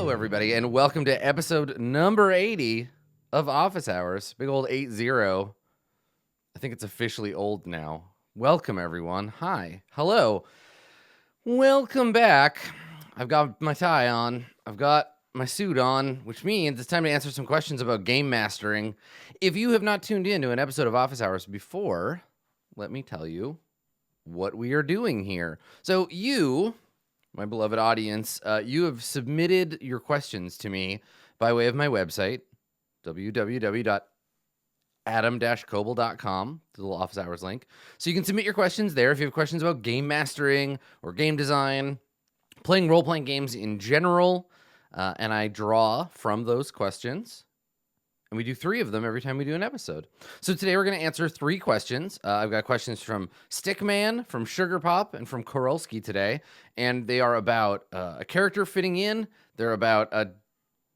Hello, everybody, and welcome to episode number 80 of Office Hours. Big old 80. I think it's officially old now. Welcome, everyone. Hi. Hello. Welcome back. I've got my tie on. I've got my suit on, which means it's time to answer some questions about game mastering. If you have not tuned in to an episode of Office Hours before, let me tell you what we are doing here. So you, my beloved audience, you have submitted your questions to me by way of my website, www.adam-koble.com, the little Office Hours link. So you can submit your questions there if you have questions about game mastering or game design, playing role-playing games in general, and I draw from those questions. And we do 3 of them every time we do an episode. So today we're going to answer 3 questions. I've got questions from Stickman, from Sugar Pop, and from Korolski today. And they are about a character fitting in. They're about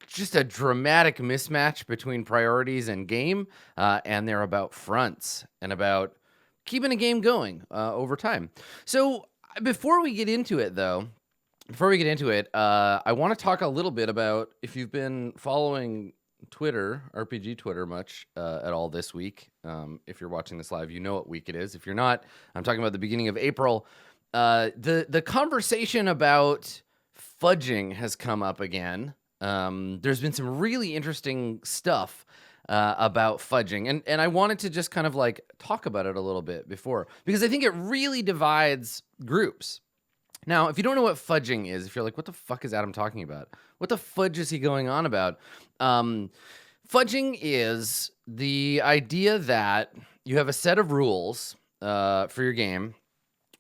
just a dramatic mismatch between priorities and game. And they're about fronts and about keeping a game going over time. So before we get into it, though, I want to talk a little bit about, if you've been following Twitter, RPG Twitter much at all this week. If you're watching this live, you know what week it is. If you're not, I'm talking about the beginning of April. The conversation about fudging has come up again. There's been some really interesting stuff about fudging, and I wanted to just kind of like talk about it a little bit before, because I think it really divides groups. Now, if you don't know what fudging is, if you're like, what the fuck is Adam talking about? What the fudge is he going on about? Fudging is the idea that you have a set of rules for your game,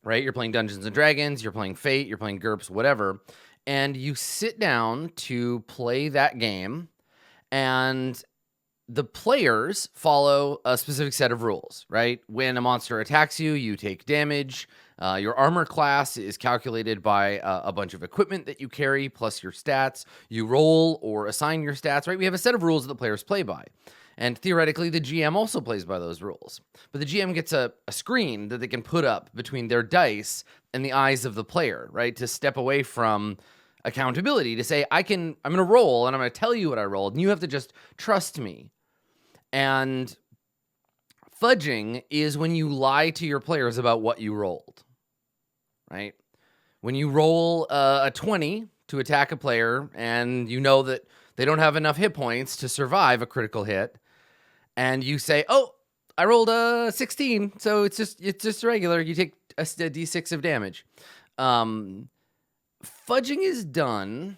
right? You're playing Dungeons and Dragons, you're playing Fate, you're playing GURPS, whatever, and you sit down to play that game, and the players follow a specific set of rules, right? When a monster attacks you, you take damage. Your armor class is calculated by a bunch of equipment that you carry, plus your stats. You roll or assign your stats, right? We have a set of rules that the players play by. And theoretically, the GM also plays by those rules. But the GM gets a screen that they can put up between their dice and the eyes of the player, right? To step away from accountability, to say, I'm going to roll, and I'm going to tell you what I rolled, and you have to just trust me. And fudging is when you lie to your players about what you rolled, right? When you roll a 20 to attack a player, and you know that they don't have enough hit points to survive a critical hit, and you say, "Oh, I rolled a 16, so it's just regular." You take a d6 of damage. Fudging is done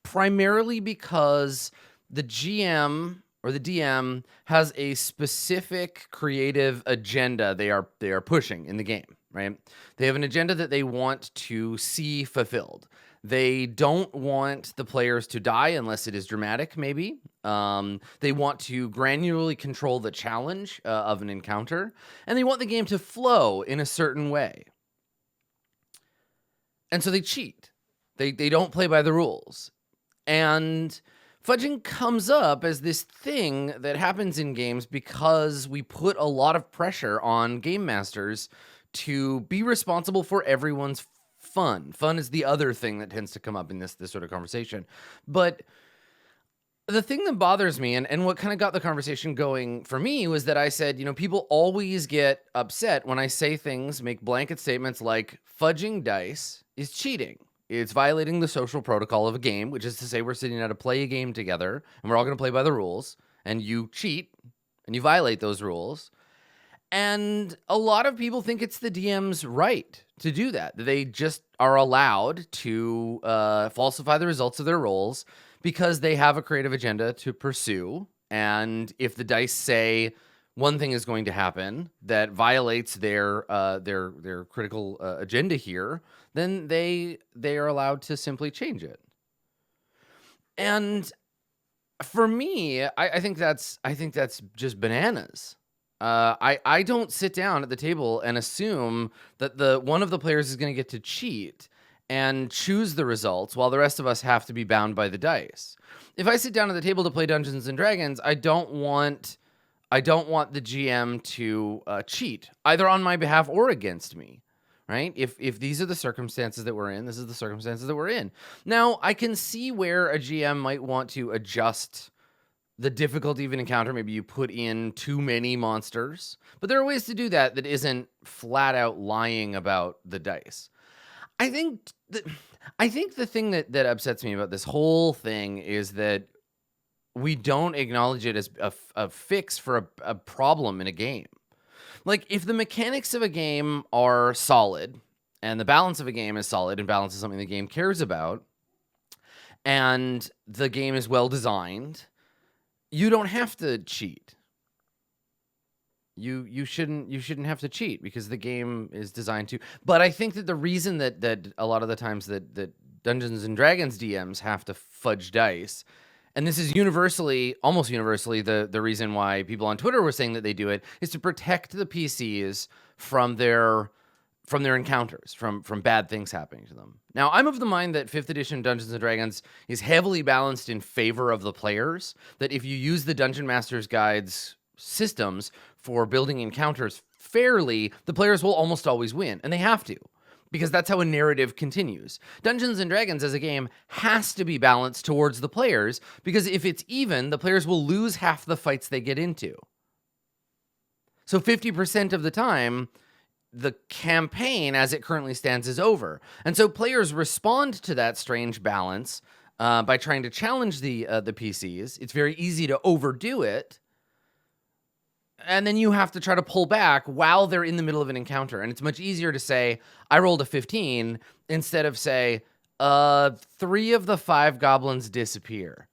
primarily because the GM or the DM has a specific creative agenda they are pushing in the game, right? They have an agenda that they want to see fulfilled. They don't want the players to die unless it is dramatic, maybe. They want to granularly control the challenge of an encounter, and they want the game to flow in a certain way. And so they cheat. They don't play by the rules. And fudging comes up as this thing that happens in games because we put a lot of pressure on game masters to be responsible for everyone's fun. Fun is the other thing that tends to come up in this sort of conversation. But the thing that bothers me, and what kind of got the conversation going for me, was that I said, people always get upset when I say things, make blanket statements like fudging dice is cheating. It's violating the social protocol of a game, which is to say we're sitting down to play a game together, and we're all going to play by the rules, and you cheat, and you violate those rules. And a lot of people think it's the DM's right to do that. They just are allowed to falsify the results of their rolls because they have a creative agenda to pursue. And if the dice say one thing is going to happen that violates their critical agenda here, then they are allowed to simply change it. And for me, I think that's just bananas. I don't sit down at the table and assume that one of the players is going to get to cheat and choose the results while the rest of us have to be bound by the dice. If I sit down at the table to play Dungeons and Dragons, I don't want the GM to cheat either on my behalf or against me, right? If these are the circumstances that we're in, this is the circumstances that we're in. Now, I can see where a GM might want to adjust the difficulty of an encounter. Maybe you put in too many monsters, but there are ways to do that that isn't flat out lying about the dice. I think the thing that upsets me about this whole thing is that we don't acknowledge it as a fix for a problem in a game. Like, if the mechanics of a game are solid and the balance of a game is solid, and balance is something the game cares about, and the game is well designed, you don't have to cheat. You shouldn't have to cheat because the game is designed to. But I think that the reason that a lot of the times that Dungeons and Dragons DMs have to fudge dice, and this is almost universally, the reason why people on Twitter were saying that they do it, is to protect the PCs from their encounters, from bad things happening to them. Now, I'm of the mind that 5th edition Dungeons & Dragons is heavily balanced in favor of the players, that if you use the Dungeon Master's Guide's systems for building encounters fairly, the players will almost always win, and they have to, because that's how a narrative continues. Dungeons & Dragons as a game has to be balanced towards the players, because if it's even, the players will lose half the fights they get into. So 50% of the time, the campaign as it currently stands is over. And so players respond to that strange balance by trying to challenge the PCs. It's very easy to overdo it. And then you have to try to pull back while they're in the middle of an encounter. And it's much easier to say, I rolled a 15, instead of say, 3 of the 5 goblins disappear.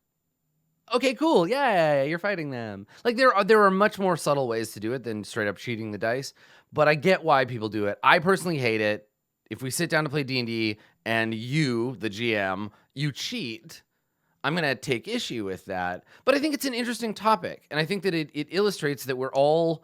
Okay, cool. Yeah, you're fighting them. Like, there are much more subtle ways to do it than straight up cheating the dice. But I get why people do it. I personally hate it. If we sit down to play D&D and you, the GM, you cheat, I'm going to take issue with that. But I think it's an interesting topic. And I think that it illustrates that we're all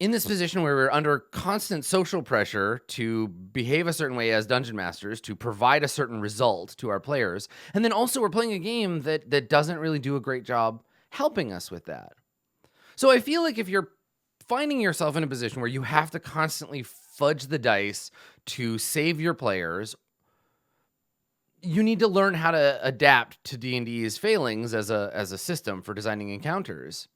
in this position where we're under constant social pressure to behave a certain way as dungeon masters, to provide a certain result to our players. And then also we're playing a game that doesn't really do a great job helping us with that. So I feel like if you're finding yourself in a position where you have to constantly fudge the dice to save your players, you need to learn how to adapt to D&D's failings as a system for designing encounters.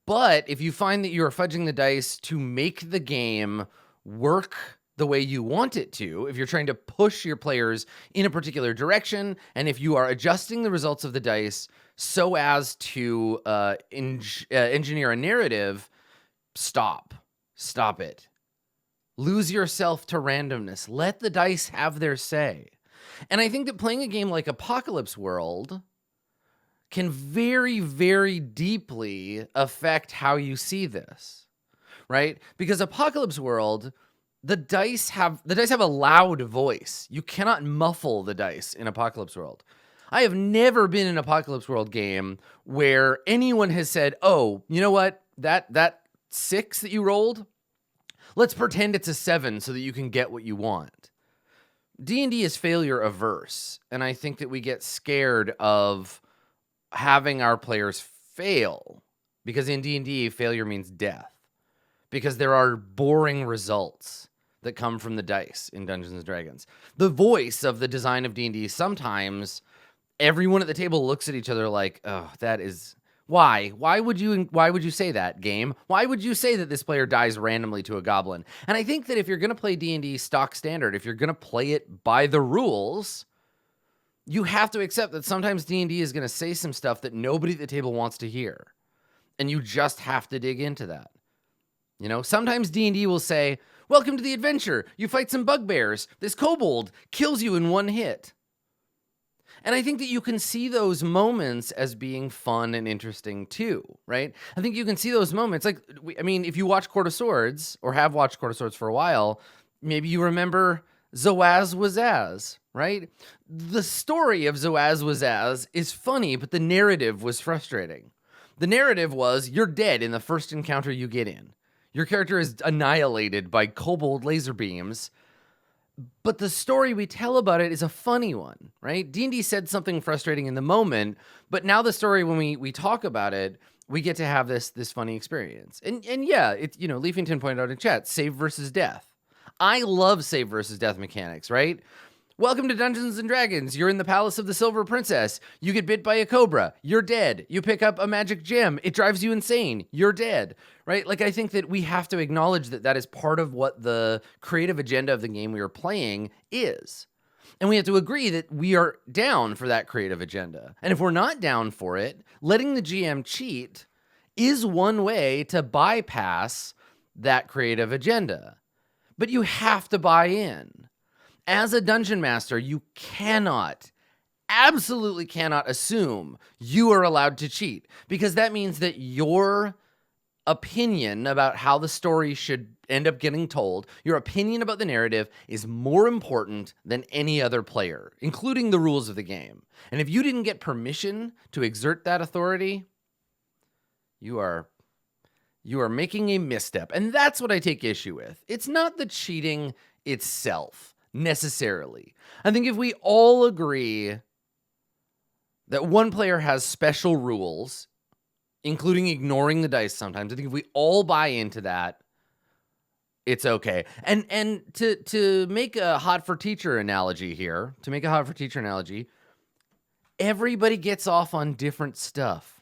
But if you find that you're fudging the dice to make the game work the way you want it to, if you're trying to push your players in a particular direction, and if you are adjusting the results of the dice so as to engineer a narrative, stop it. Lose yourself to randomness. Let the dice have their say. And I think that playing a game like Apocalypse World can very, very deeply affect how you see this, right? Because Apocalypse World, the dice have a loud voice. You cannot muffle the dice in Apocalypse World. I have never been in an Apocalypse World game where anyone has said, "Oh, you know what? That 6 that you rolled, let's pretend it's a 7 so that you can get what you want." D&D is failure averse, and I think that we get scared of having our players fail, because in D&D, failure means death, because there are boring results that come from the dice in Dungeons and Dragons. The voice of the design of D&D, sometimes everyone at the table looks at each other like, "Oh, that is... Why? Why would you say that, game? Why would you say that this player dies randomly to a goblin?" And I think that if you're going to play D&D stock standard, if you're going to play it by the rules, you have to accept that sometimes D&D is going to say some stuff that nobody at the table wants to hear. And you just have to dig into that. You know, sometimes D&D will say, "Welcome to the adventure. You fight some bugbears. This kobold kills you in 1 hit." And I think that you can see those moments as being fun and interesting too, right? I think you can see those moments. Like, if you watch Court of Swords, or have watched Court of Swords for a while, maybe you remember Zoaz Wazaz, right? The story of Zoaz Wazaz is funny, but the narrative was frustrating. The narrative was, you're dead in the first encounter you get in. Your character is annihilated by kobold laser beams. But the story we tell about it is a funny one, right? D&D said something frustrating in the moment, but now the story, when we talk about it, we get to have this funny experience. And yeah, it's, you know, Leafington pointed out in chat, save versus death. I love save versus death mechanics, right? Welcome to Dungeons and Dragons. You're in the Palace of the Silver Princess. You get bit by a cobra. You're dead. You pick up a magic gem. It drives you insane. You're dead, right? Like, I think that we have to acknowledge that that is part of what the creative agenda of the game we are playing is. And we have to agree that we are down for that creative agenda. And if we're not down for it, letting the GM cheat is one way to bypass that creative agenda. But you have to buy in. As a dungeon master, you absolutely cannot assume you are allowed to cheat, because that means that your opinion about how the story should end up getting told, your opinion about the narrative, is more important than any other player, including the rules of the game. And if you didn't get permission to exert that authority, you are making a misstep. And that's what I take issue with. It's not the cheating itself, necessarily. I think if we all agree that one player has special rules, including ignoring the dice sometimes, I think if we all buy into that, it's okay. And to make a hot for teacher analogy here, everybody gets off on different stuff.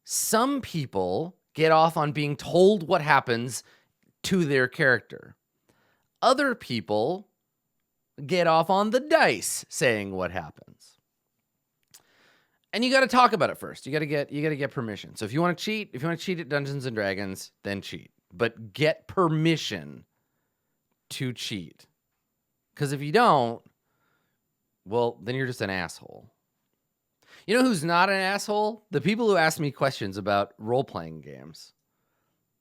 Some people get off on being told what happens to their character. Other people get off on the dice saying what happens. And you got to talk about it first. You got to get permission. So if you want to cheat at Dungeons and Dragons, then cheat. But get permission to cheat. Because if you don't, well, then you're just an asshole. You know who's not an asshole? The people who ask me questions about role-playing games.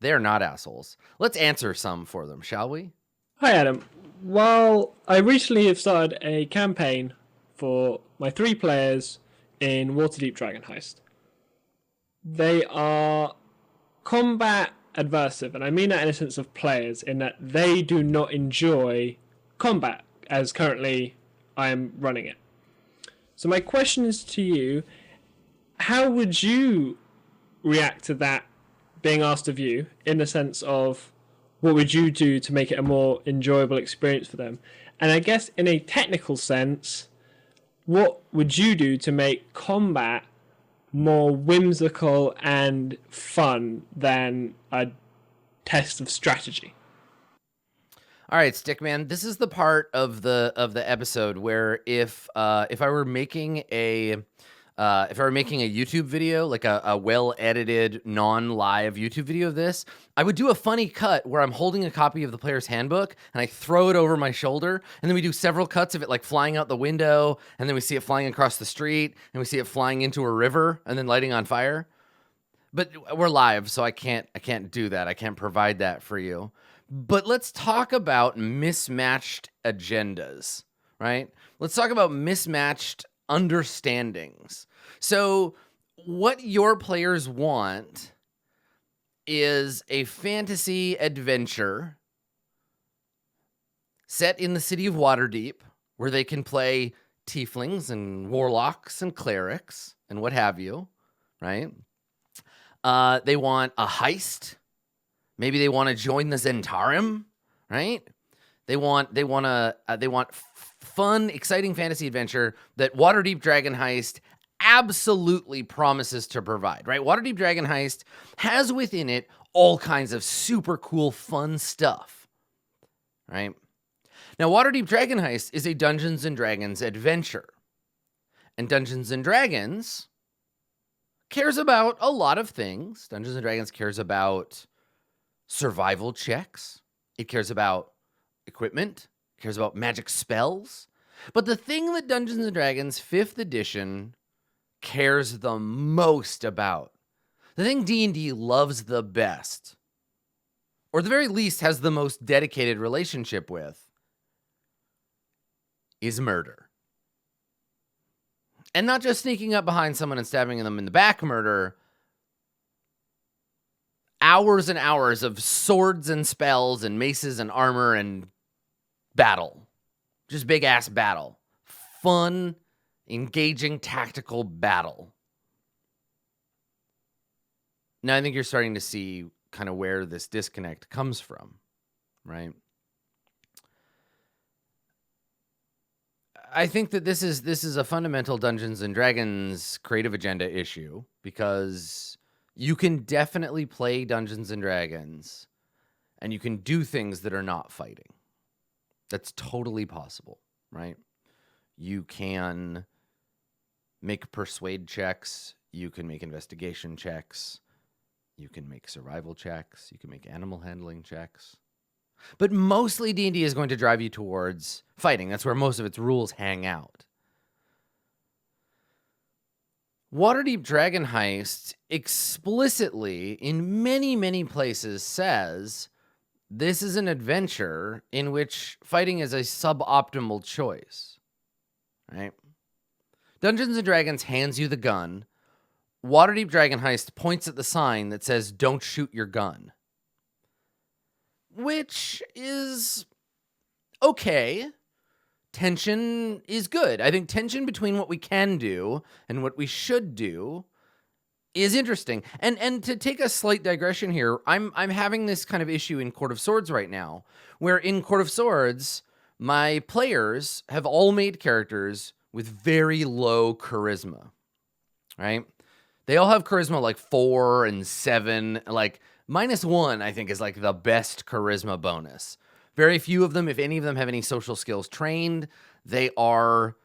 They're not assholes. Let's answer some for them, shall we? Hi, Adam. Well, I recently have started a campaign for my 3 players in Waterdeep Dragon Heist. They are combat adversive, and I mean that in a sense of players, in that they do not enjoy combat, as currently I am running it. So my question is to you, how would you react to that being asked of you, in the sense of what would you do to make it a more enjoyable experience for them? And I guess in a technical sense, what would you do to make combat more whimsical and fun than a test of strategy? All right, Stickman. This is the part of the episode where if I were making a YouTube video, like a well-edited, non-live YouTube video of this, I would do a funny cut where I'm holding a copy of the player's handbook and I throw it over my shoulder, and then we do several cuts of it, like flying out the window, and then we see it flying across the street, and we see it flying into a river and then lighting on fire. But we're live, so I can't do that. I can't provide that for you. But let's talk about mismatched agendas, right? Let's talk about mismatched understandings. So what your players want is a fantasy adventure set in the city of Waterdeep, where they can play tieflings and warlocks and clerics and what have you, right? They want a heist. Maybe they want to join the Zentarim, right? They want fun, exciting fantasy adventure that Waterdeep Dragon Heist absolutely promises to provide, right? Waterdeep Dragon Heist has within it all kinds of super cool, fun stuff, right? Now, Waterdeep Dragon Heist is a Dungeons and Dragons adventure, and Dungeons and Dragons cares about a lot of things. Dungeons and Dragons cares about survival checks. It cares about equipment. It cares about magic spells. But the thing that Dungeons and Dragons 5th edition cares the most about, the thing D&D loves the best, or at the very least has the most dedicated relationship with, is murder. And not just sneaking up behind someone and stabbing them in the back murder. Hours and hours of swords and spells and maces and armor and battle. Just big ass battle. Fun, engaging, tactical battle. Now, I think you're starting to see kind of where this disconnect comes from, right? I think that this is a fundamental Dungeons and Dragons creative agenda issue, because you can definitely play Dungeons and Dragons and you can do things that are not fighting. That's totally possible, right? You can make persuade checks, you can make investigation checks, you can make survival checks, you can make animal handling checks. But mostly D&D is going to drive you towards fighting. That's where most of its rules hang out. Waterdeep Dragon Heist explicitly, in many, many places, says this is an adventure in which fighting is a suboptimal choice, right? Dungeons & Dragons hands you the gun. Waterdeep Dragon Heist points at the sign that says, "Don't shoot your gun." Which is okay. Tension is good. I think tension between what we can do and what we should do is interesting. And to take a slight digression here, I'm having this kind of issue in Court of Swords right now, where in Court of Swords, my players have all made characters with very low charisma, right? They all have charisma like 4 and 7, like -1, I think, is like the best charisma bonus. Very few of them, if any of them, have any social skills trained. They are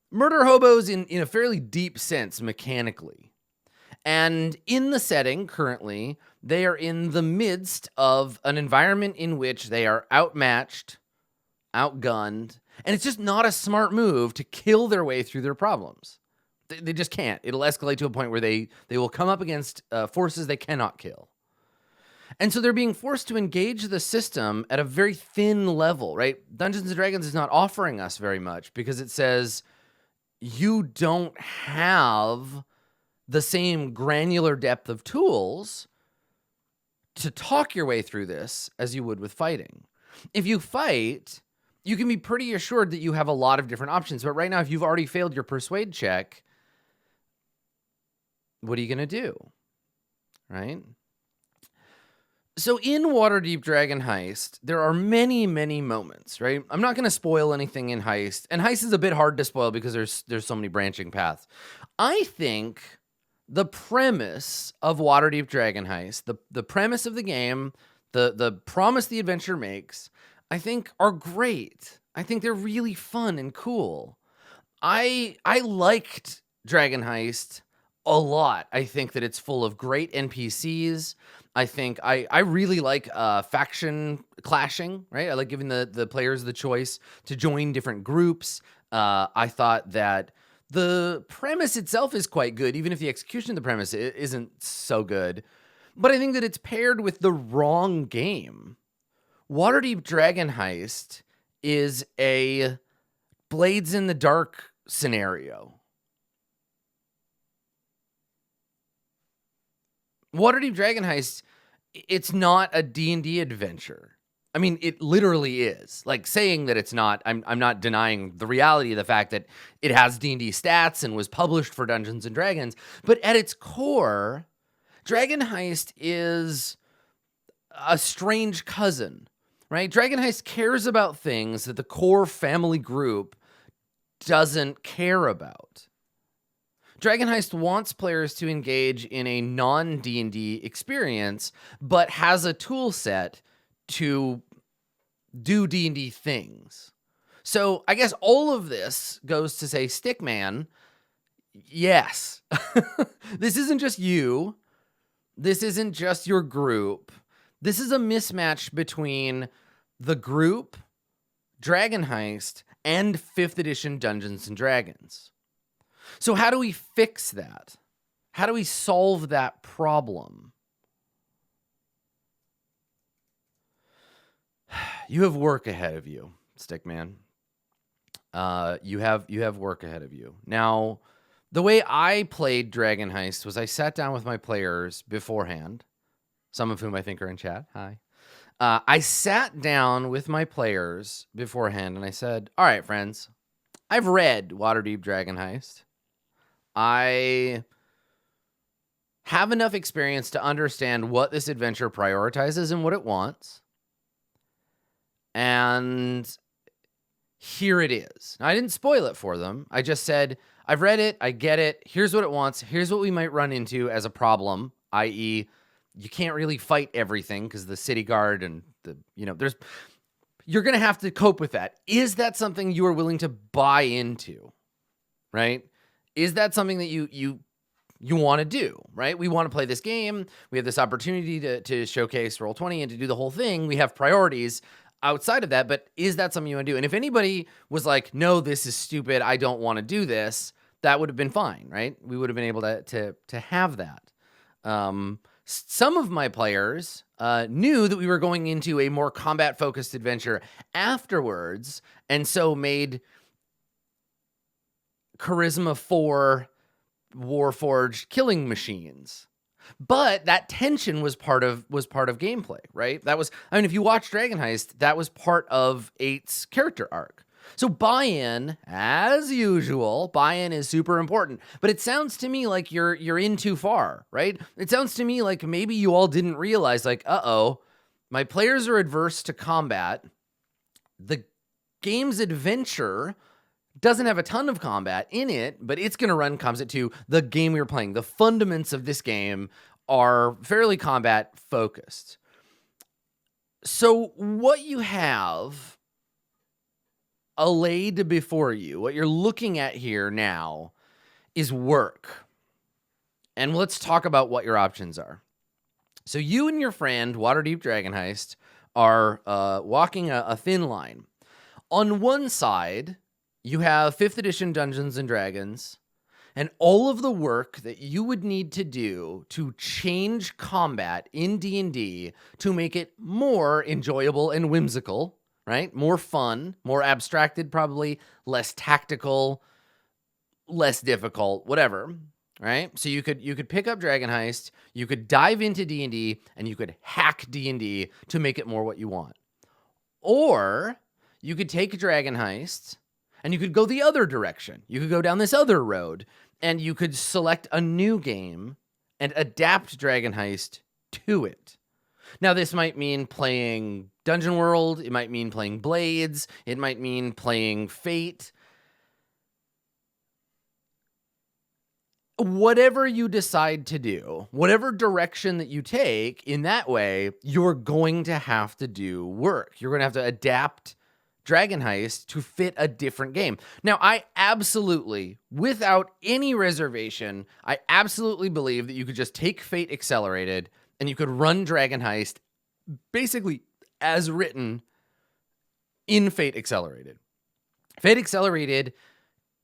murder hobos in a fairly deep sense mechanically. And in the setting currently, they are in the midst of an environment in which they are outmatched, outgunned, and it's just not a smart move to kill their way through their problems. They just can't. It'll escalate to a point where they will come up against forces they cannot kill. And so they're being forced to engage the system at a very thin level, right? Dungeons & Dragons is not offering us very much because it says you don't have the same granular depth of tools to talk your way through this as you would with fighting. If you fight, you can be pretty assured that you have a lot of different options. But right now, if you've already failed your persuade check, what are you going to do, right? So in Waterdeep Dragon Heist, there are many, many moments, right? I'm not going to spoil anything in Heist, and Heist is a bit hard to spoil because there's so many branching paths. I think the premise of Waterdeep Dragon Heist, the premise of the game, the promise the adventure makes, I think are great. I think they're really fun and cool. I liked Dragon Heist a lot. I think that it's full of great NPCs. I think I really like faction clashing, right? I like giving the players the choice to join different groups. I thought that the premise itself is quite good, even if the execution of the premise isn't so good. But I think that it's paired with the wrong game. Waterdeep Dragon Heist is a Blades in the Dark scenario. Waterdeep Dragon Heist, it's not a D&D adventure. I mean, it literally is. Like, saying that it's not, I'm not denying the reality of the fact that it has D&D stats and was published for Dungeons & Dragons. But at its core, Dragon Heist is a strange cousin, right? Dragon Heist cares about things that the core family group doesn't care about. Dragon Heist wants players to engage in a non-D&D experience, but has a tool set to do D&D things. So I guess all of this goes to say, Stickman, yes. This isn't just you. This isn't just your group. This is a mismatch between the group, Dragon Heist, and 5th edition Dungeons & Dragons. So how do we fix that? How do we solve that problem? You have work ahead of you, Stickman. You have work ahead of you. Now, the way I played Dragon Heist was I sat down with my players beforehand, some of whom I think are in chat. Hi. I sat down with my players beforehand and I said, all right, friends, I've read Waterdeep Dragon Heist. I have enough experience to understand what this adventure prioritizes and what it wants. And here it is. Now, I didn't spoil it for them. I just said, I've read it. I get it. Here's what it wants. Here's what we might run into as a problem, i.e., you can't really fight everything because the city guard and you're going to have to cope with that. Is that something you are willing to buy into, right? Is that something that you want to do, right? We want to play this game. We have this opportunity to showcase Roll20 and to do the whole thing. We have priorities outside of that, but is that something you want to do? And if anybody was like, no, this is stupid, I don't want to do this, that would have been fine, right? We would have been able to have that. Some of my players knew that we were going into a more combat-focused adventure afterwards, and so made Charisma 4 Warforged killing machines. But that tension was part of gameplay, right? That was, I mean, if you watch Dragon Heist, that was part of 8's character arc. So buy-in, as usual, buy-in is super important. But it sounds to me like you're in too far, right? It sounds to me like maybe you all didn't realize, like, my players are adverse to combat. The game's adventure doesn't have a ton of combat in it, but it's going to run comms to the game you're playing. The fundamentals of this game are fairly combat focused. So what you have allayed before you, what you're looking at here now, is work. And let's talk about what your options are. So you and your friend, Waterdeep Dragon Heist, are walking a thin line. On one side, you have 5th edition Dungeons and Dragons and all of the work that you would need to do to change combat in D&D to make it more enjoyable and whimsical, right? More fun, more abstracted probably, less tactical, less difficult, whatever, right? So you could pick up Dragon Heist, you could dive into D&D, and you could hack D&D to make it more what you want. Or you could take Dragon Heist and you could go the other direction. You could go down this other road, and you could select a new game and adapt Dragon Heist to it. Now, this might mean playing Dungeon World. It might mean playing Blades. It might mean playing Fate. Whatever you decide to do, whatever direction that you take, in that way, you're going to have to do work. You're going to have to adapt Dragon Heist to fit a different game. Now, I absolutely, without any reservation, I absolutely believe that you could just take Fate Accelerated and you could run Dragon Heist basically as written in Fate Accelerated. Fate Accelerated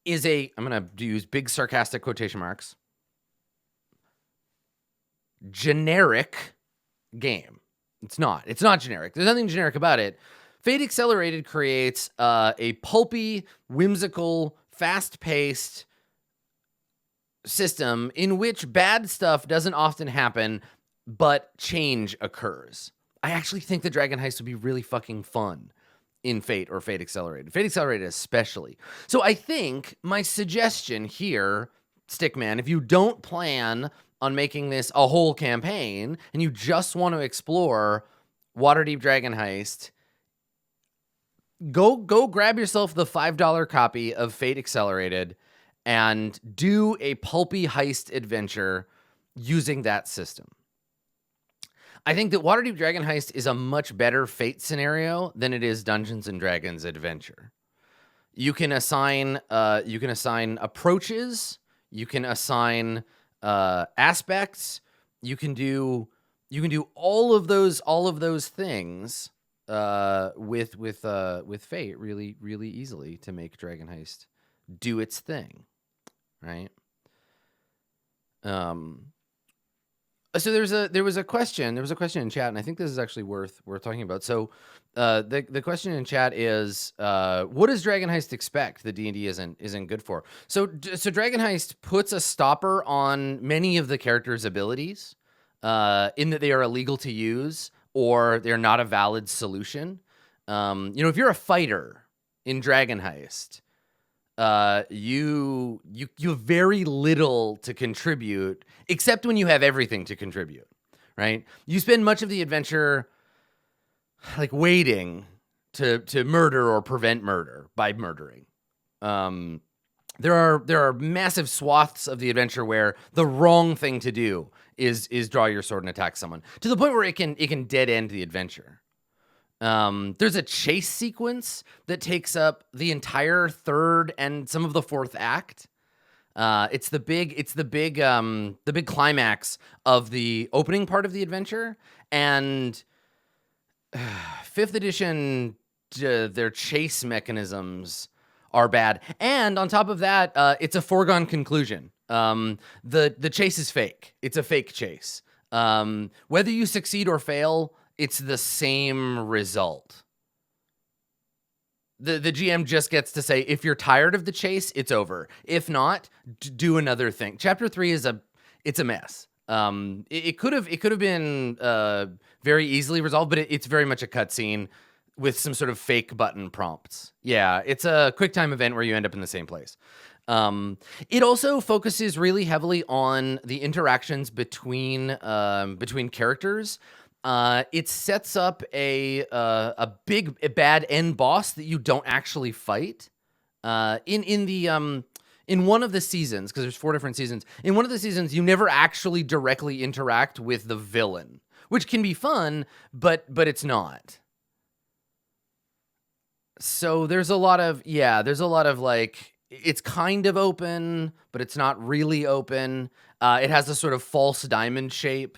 is I'm going to use big sarcastic quotation marks, generic game. It's not generic. There's nothing generic about it. Fate Accelerated creates a pulpy, whimsical, fast-paced system in which bad stuff doesn't often happen, but change occurs. I actually think the Dragon Heist would be really fucking fun in Fate or Fate Accelerated. Fate Accelerated especially. So I think my suggestion here, Stickman, if you don't plan on making this a whole campaign and you just want to explore Waterdeep Dragon Heist, go grab yourself the $5 copy of Fate Accelerated and do a pulpy heist adventure using that system. I think that Waterdeep Dragon Heist is a much better Fate scenario than it is Dungeons and Dragons Adventure. You can assign approaches, you can assign aspects, you can do all of those things with Fate really easily to make Dragon Heist do its thing, right? So there was a question in chat, and I think this is actually worth talking about. So the question in chat is, what does Dragon Heist expect that D&D isn't good for? So Dragon Heist puts a stopper on many of the characters' abilities, in that they are illegal to use or they're not a valid solution. If you're a fighter in Dragon Heist, you have very little to contribute, except when you have everything to contribute, right? You spend much of the adventure like waiting to murder or prevent murder by murdering. There are massive swaths of the adventure where the wrong thing to do is draw your sword and attack someone, to the point where it can dead end the adventure. There's a chase sequence that takes up the entire third and some of the fourth act. It's the big climax of the opening part of the adventure, and fifth edition, their chase mechanisms are bad. And on top of that, it's a foregone conclusion. The chase is fake. It's a fake chase. Whether you succeed or fail, it's the same result. The GM just gets to say, if you're tired of the chase, it's over. If not, do another thing. Chapter 3 it's a mess. It could have been very easily resolved, but it's very much a cutscene with some sort of fake button prompts. Yeah, it's a quick time event where you end up in the same place. It also focuses really heavily on the interactions between characters. It sets up a bad end boss that you don't actually fight. In one of the seasons, because there's 4 different seasons, in one of the seasons, you never actually directly interact with the villain, which can be fun, but it's not. So there's a lot of like, it's kind of open, but it's not really open. It has a sort of false diamond shape.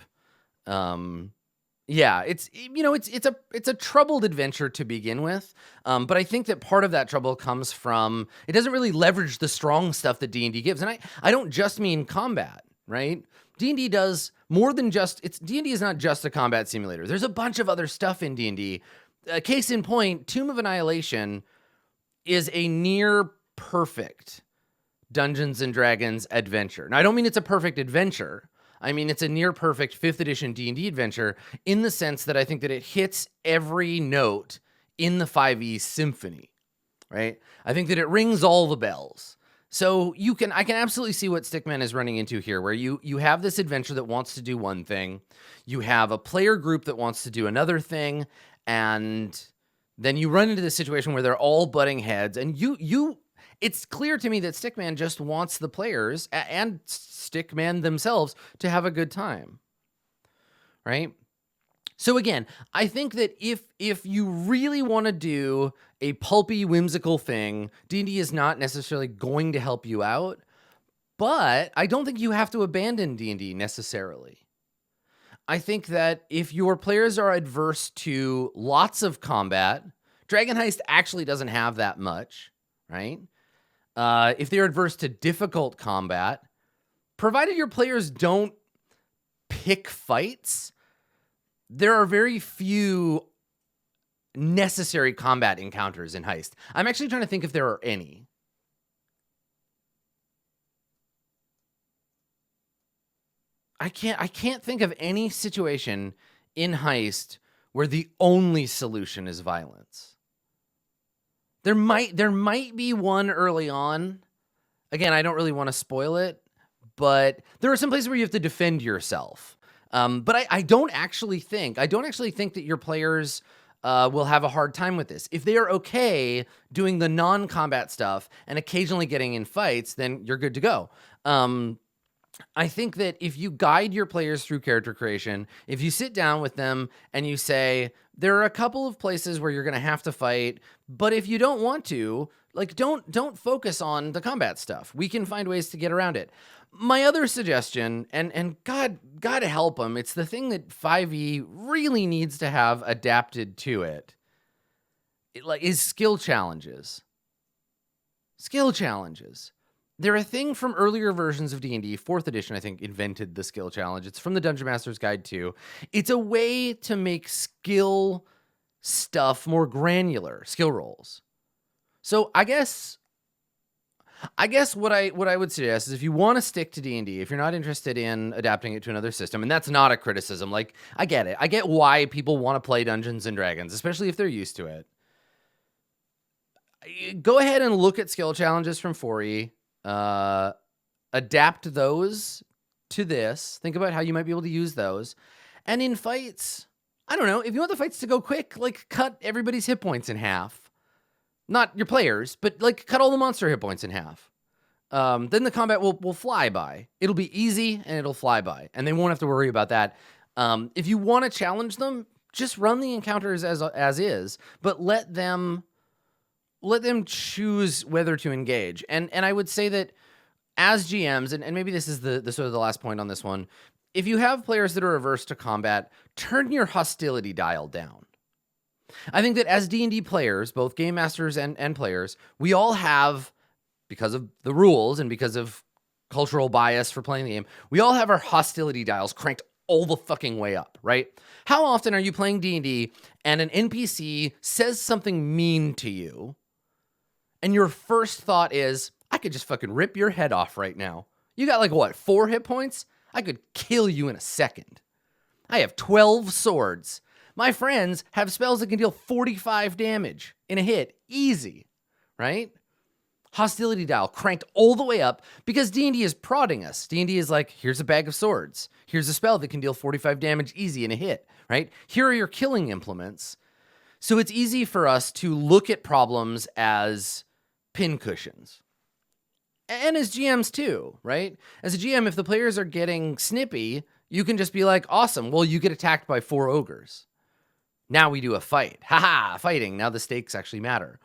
Yeah, it's a troubled adventure to begin with, but I think that part of that trouble comes from it doesn't really leverage the strong stuff that D&D gives, and I don't just mean combat, right? D&D does more than just D&D is not just a combat simulator. There's a bunch of other stuff in D&D. Case in point, Tomb of Annihilation is a near perfect Dungeons and Dragons adventure. Now, I don't mean it's a perfect adventure. I mean, it's a near perfect 5th edition D&D adventure in the sense that I think that it hits every note in the 5e symphony, right? I think that it rings all the bells. So I can absolutely see what Stickman is running into here, where you have this adventure that wants to do one thing, you have a player group that wants to do another thing, and then you run into this situation where they're all butting heads, and it's clear to me that Stickman just wants the players and Stickman themselves to have a good time, right? So again, I think that if you really want to do a pulpy, whimsical thing, D&D is not necessarily going to help you out, but I don't think you have to abandon D&D necessarily. I think that if your players are adverse to lots of combat, Dragon Heist actually doesn't have that much, right? If they're adverse to difficult combat, provided your players don't pick fights, there are very few necessary combat encounters in Heist. I'm actually trying to think if there are any. I can't think of any situation in Heist where the only solution is violence. There might be one early on. Again, I don't really want to spoil it, but there are some places where you have to defend yourself. But I don't actually think that your players will have a hard time with this. If they are okay doing the non-combat stuff and occasionally getting in fights, then you're good to go. I think that if you guide your players through character creation, if you sit down with them and you say, there are a couple of places where you're going to have to fight, but if you don't want to, like, don't focus on the combat stuff. We can find ways to get around it. My other suggestion, and God help them, it's the thing that 5e really needs to have adapted to it, is skill challenges. Skill challenges. They're a thing from earlier versions of D&D. 4th edition, I think, invented the skill challenge. It's from the Dungeon Master's Guide 2. It's a way to make skill stuff more granular, skill rolls. So I guess what I would suggest is, if you want to stick to D&D, if you're not interested in adapting it to another system, and that's not a criticism, like, I get it. I get why people want to play Dungeons and Dragons, especially if they're used to it. Go ahead and look at skill challenges from 4E. Adapt those to this. Think about how you might be able to use those. And in fights, I don't know, if you want the fights to go quick, like cut everybody's hit points in half. Not your players, but like cut all the monster hit points in half. Then the combat will fly by. It'll be easy and it'll fly by, and they won't have to worry about that. If you want to challenge them, just run the encounters as is, but let them choose whether to engage. And I would say that as GMs, and maybe this is the sort of the last point on this one, if you have players that are averse to combat, turn your hostility dial down. I think that as D&D players, both game masters and players, we all have, because of the rules and because of cultural bias for playing the game, we all have our hostility dials cranked all the fucking way up, right? How often are you playing D&D and an NPC says something mean to you, and your first thought is, I could just fucking rip your head off right now. You got like, what, 4 hit points? I could kill you in a second. I have 12 swords. My friends have spells that can deal 45 damage in a hit. Easy, right? Hostility dial cranked all the way up because D&D is prodding us. D&D is like, here's a bag of swords. Here's a spell that can deal 45 damage easy in a hit, right? Here are your killing implements. So it's easy for us to look at problems as pincushions. And as GMs too, right? As a GM, if the players are getting snippy, you can just be like, awesome, well, you get attacked by 4 ogres. Now we do a fight. Haha, fighting. Now the stakes actually matter.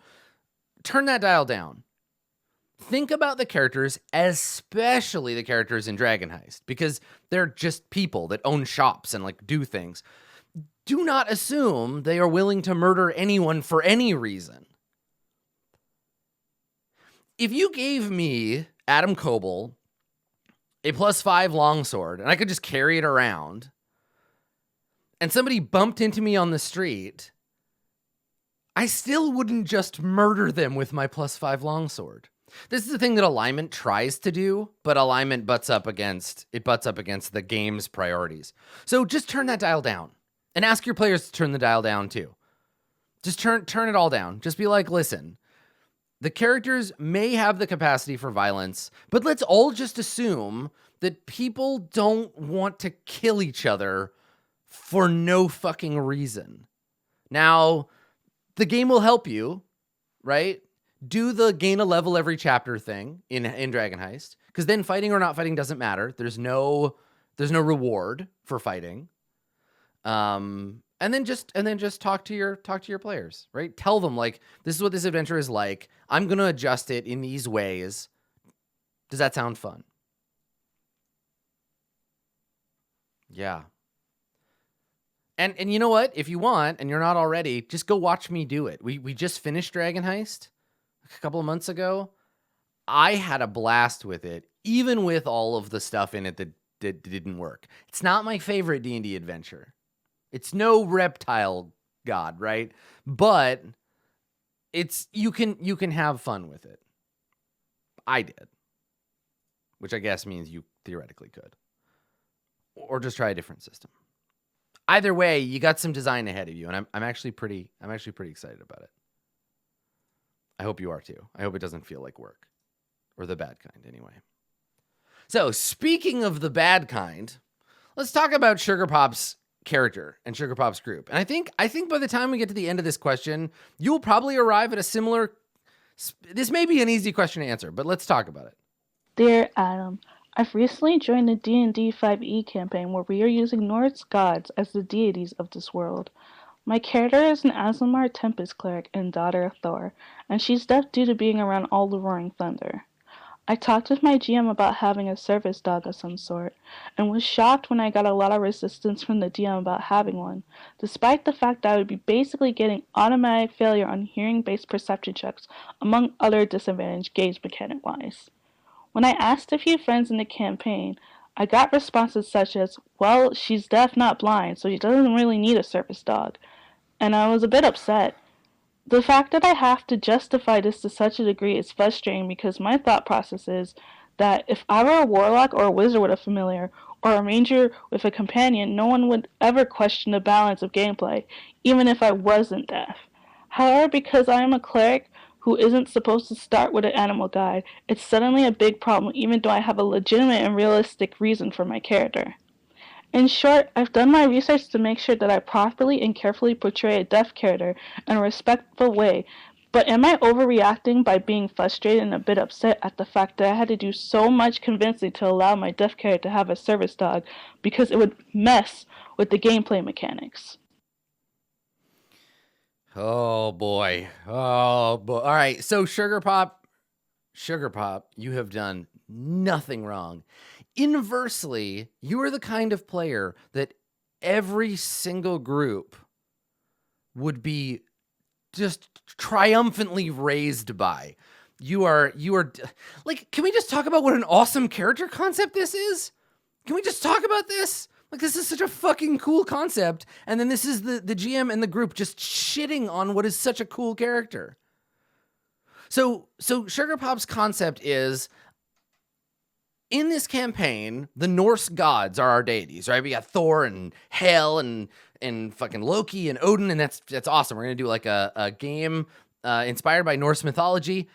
Turn that dial down. Think about the characters, especially the characters in Dragon Heist, because they're just people that own shops and like do things. Do not assume they are willing to murder anyone for any reason. If you gave me, Adam Coble, a +5 longsword, and I could just carry it around, and somebody bumped into me on the street, I still wouldn't just murder them with my +5 longsword. This is the thing that alignment tries to do, but alignment butts up against the game's priorities. So just turn that dial down and ask your players to turn the dial down too. Just turn it all down. Just be like, listen, the characters may have the capacity for violence, but let's all just assume that people don't want to kill each other for no fucking reason. Now, the game will help you, right? Do the gain a level every chapter thing in Dragon Heist, because then fighting or not fighting doesn't matter. There's no reward for fighting. And then just talk to your players, right? Tell them, like, this is what this adventure is like. I'm going to adjust it in these ways. Does that sound fun? Yeah. And you know what? If you want, and you're not already, just go watch me do it. We just finished Dragon Heist a couple of months ago. I had a blast with it, even with all of the stuff in it that didn't work. It's not my favorite D&D adventure. It's no reptile god, right? But it's you can have fun with it. I did. Which I guess means you theoretically could. Or just try a different system. Either way, you got some design ahead of you, and I'm actually pretty excited about it. I hope you are too. I hope it doesn't feel like work. Or the bad kind, anyway. So, speaking of the bad kind, let's talk about Sugar Pop's character and Sugar Pop's group. And I think by the time we get to the end of this question, you will probably arrive at a similar... This may be an easy question to answer, but let's talk about it. Dear Adam, I've recently joined the D&D 5e campaign where we are using Norse gods as the deities of this world. My character is an Aslamar Tempest cleric and daughter of Thor, and she's deaf due to being around all the roaring thunder. I talked with my GM about having a service dog of some sort, and was shocked when I got a lot of resistance from the DM about having one, despite the fact that I would be basically getting automatic failure on hearing-based perception checks, among other disadvantage games mechanic-wise. When I asked a few friends in the campaign, I got responses such as, well, she's deaf, not blind, so she doesn't really need a service dog, and I was a bit upset. The fact that I have to justify this to such a degree is frustrating because my thought process is that if I were a warlock or a wizard with a familiar, or a ranger with a companion, no one would ever question the balance of gameplay, even if I wasn't deaf. However, because I am a cleric who isn't supposed to start with an animal guide, it's suddenly a big problem even though I have a legitimate and realistic reason for my character. In short, I've done my research to make sure that I properly and carefully portray a deaf character in a respectful way, but am I overreacting by being frustrated and a bit upset at the fact that I had to do so much convincing to allow my deaf character to have a service dog because it would mess with the gameplay mechanics? Oh boy. All right. So Sugar Pop, you have done nothing wrong. Inversely, you are the kind of player that every single group would be just triumphantly raised by. You are like, can we just talk about what an awesome character concept this is? Can we just talk about this? Like, this is such a fucking cool concept. And then this is the GM and the group just shitting on what is such a cool character. So Sugar Pop's concept is, in this campaign, the Norse gods are our deities, right? We got Thor and Hel and fucking Loki and Odin, and that's awesome. We're gonna do like a game inspired by Norse mythology.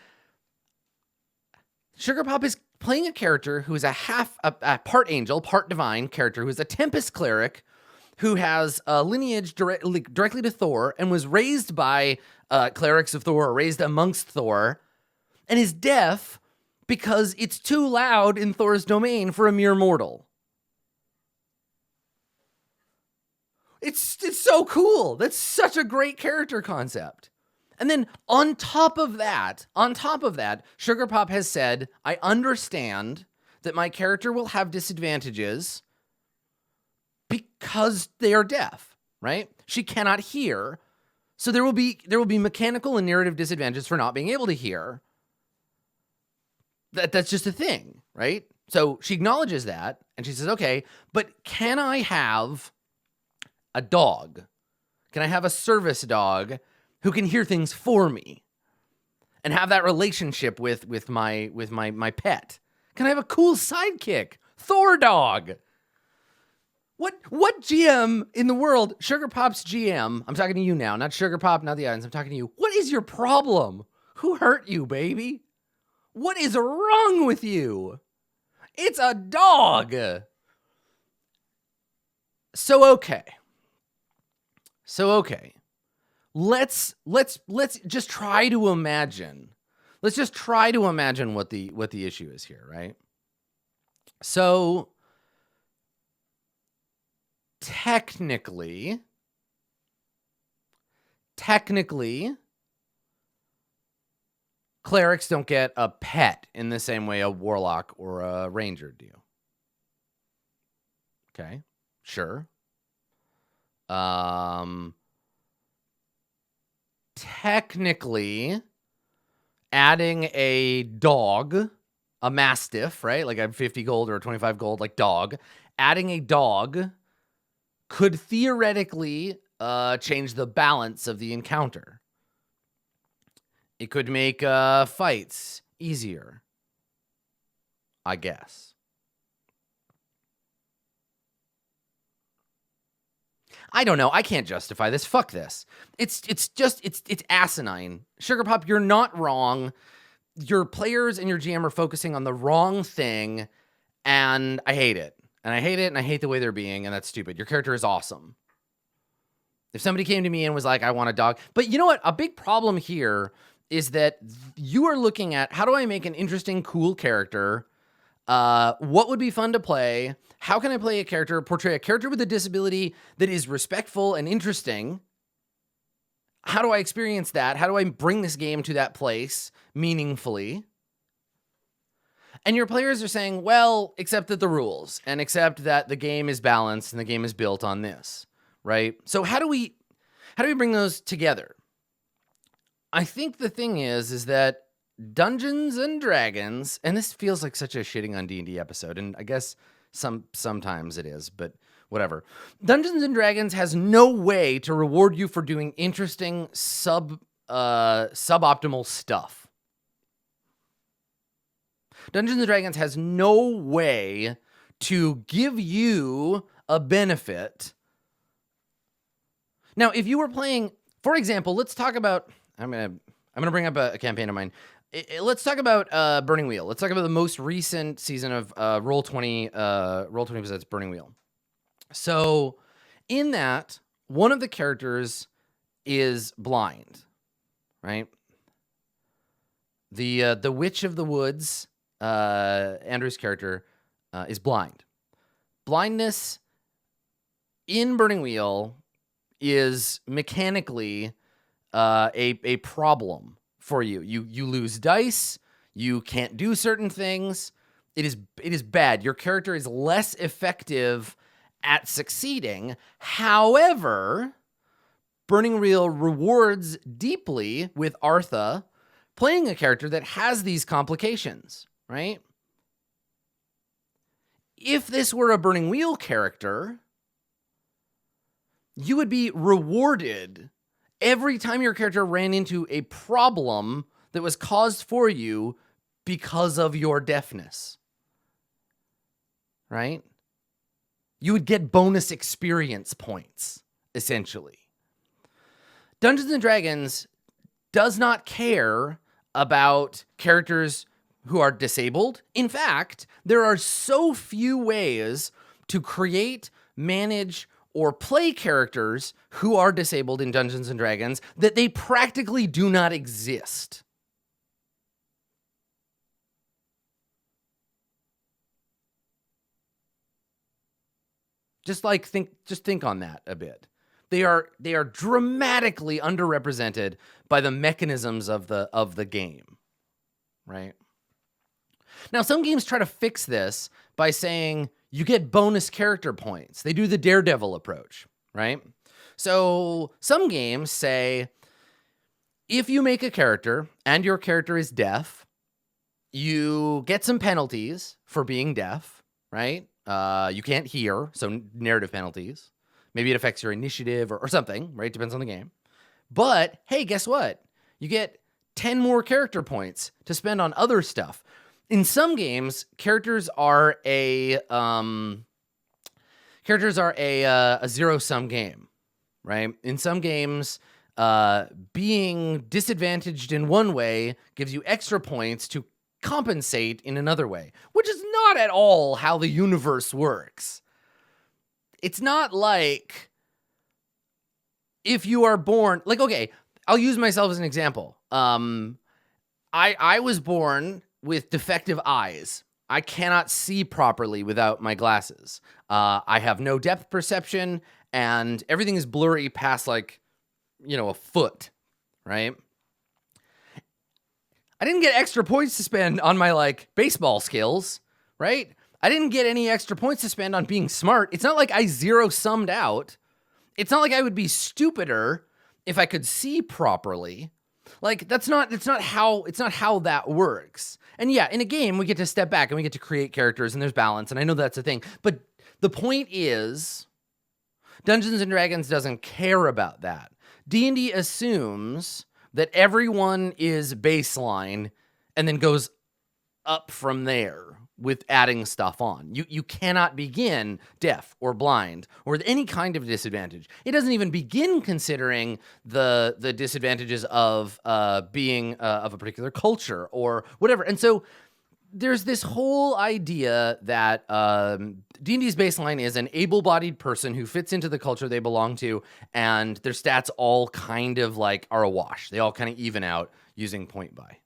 Sugar Pop is playing a character who is a part angel, part divine character who is a Tempest cleric who has a lineage directly to Thor and was raised by clerics of Thor, or raised amongst Thor, and is deaf because it's too loud in Thor's domain for a mere mortal. It's so cool. That's such a great character concept. And then on top of that, Sugar Pop has said, I understand that my character will have disadvantages because they are deaf, right? She cannot hear. So there will be mechanical and narrative disadvantages for not being able to hear. That's just a thing, right? So she acknowledges that, and she says, okay, but can I have a dog? Can I have a service dog who can hear things for me and have that relationship with my pet? Can I have a cool sidekick? Thor dog. What GM in the world, Sugar Pop's GM, I'm talking to you now, not Sugar Pop, not the audience, I'm talking to you. What is your problem? Who hurt you, baby? What is wrong with you? It's a dog. So okay. Let's just try to imagine. Let's just try to imagine what the issue is here, right? So technically, clerics don't get a pet in the same way a warlock or a ranger do. Okay, sure. Technically, adding a dog, a mastiff, right? Like a 50 gold or a 25 gold, like dog. Adding a dog could theoretically change the balance of the encounter. It could make fights easier, I guess. I don't know. I can't justify this. Fuck this. It's asinine. Sugar Pop, you're not wrong. Your players and your GM are focusing on the wrong thing, and I hate it. And I hate the way they're being, and that's stupid. Your character is awesome. If somebody came to me and was like, I want a dog. But you know what? A big problem here is that you are looking at, how do I make an interesting, cool character? What would be fun to play? How can I portray a character with a disability that is respectful and interesting? How do I experience that? How do I bring this game to that place meaningfully? And your players are saying, well, accept the rules and accept that the game is balanced and the game is built on this, right? So how do we bring those together? I think the thing is that Dungeons and Dragons, and this feels like such a shitting on D&D episode, and I guess sometimes it is, but whatever. Dungeons and Dragons has no way to reward you for doing interesting suboptimal stuff. Dungeons and Dragons has no way to give you a benefit. Now, if you were playing, for example, let's talk about, I'm I'm going to bring up a campaign of mine. Let's talk about Burning Wheel. Let's talk about the most recent season of Roll20 Presents Burning Wheel. So in that, one of the characters is blind, right? The Witch of the Woods, Andrew's character, is blind. Blindness in Burning Wheel is mechanically a problem for you. You lose dice. You can't do certain things. It is bad. Your character is less effective at succeeding. However, Burning Wheel rewards deeply with Artha playing a character that has these complications, right? If this were a Burning Wheel character, you would be rewarded every time your character ran into a problem that was caused for you because of your deafness, right? You would get bonus experience points, essentially. Dungeons & Dragons does not care about characters who are disabled. In fact, there are so few ways to create, manage, or play characters who are disabled in Dungeons & Dragons that they practically do not exist. Just think on that a bit. They are dramatically underrepresented by the mechanisms of the game, right? Now, some games try to fix this by saying you get bonus character points. They do the Daredevil approach, right? So some games say if you make a character and your character is deaf, you get some penalties for being deaf, right? You can't hear, so narrative penalties. Maybe it affects your initiative or something, right? Depends on the game. But, hey, guess what? You get 10 more character points to spend on other stuff. In some games, characters are a zero-sum game, right? In some games, being disadvantaged in one way gives you extra points to compensate in another way, which is not at all how the universe works. It's not like if you are born, like, okay, I'll use myself as an example. I was born with defective eyes. I cannot see properly without my glasses. I have no depth perception, and everything is blurry past, like, a foot, right? I didn't get extra points to spend on my, like, baseball skills, right? I didn't get any extra points to spend on being smart. It's not like I zero-summed out. It's not like I would be stupider if I could see properly. Like, it's not how that works. And yeah, in a game, we get to step back and we get to create characters and there's balance, and I know that's a thing. But the point is, Dungeons & Dragons doesn't care about that. D&D assumes that everyone is baseline and then goes up from there with adding stuff on. You cannot begin deaf or blind or any kind of disadvantage. It doesn't even begin considering the disadvantages of being of a particular culture or whatever. And so there's this whole idea that D&D's baseline is an able-bodied person who fits into the culture they belong to, and their stats all kind of like are a wash. They all kind of even out using point buy,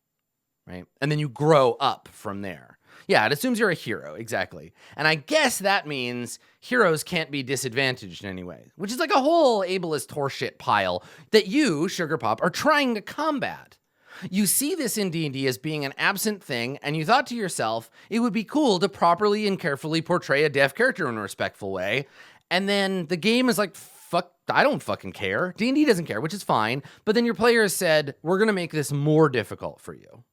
right? And then you grow up from there. Yeah, it assumes you're a hero, exactly. And I guess that means heroes can't be disadvantaged in any way, which is like a whole ableist horseshit pile that you, Sugar Pop, are trying to combat. You see this in D&D as being an absent thing, and you thought to yourself, it would be cool to properly and carefully portray a deaf character in a respectful way, and then the game is like, fuck, I don't fucking care. D&D doesn't care, which is fine, but then your players said, we're going to make this more difficult for you.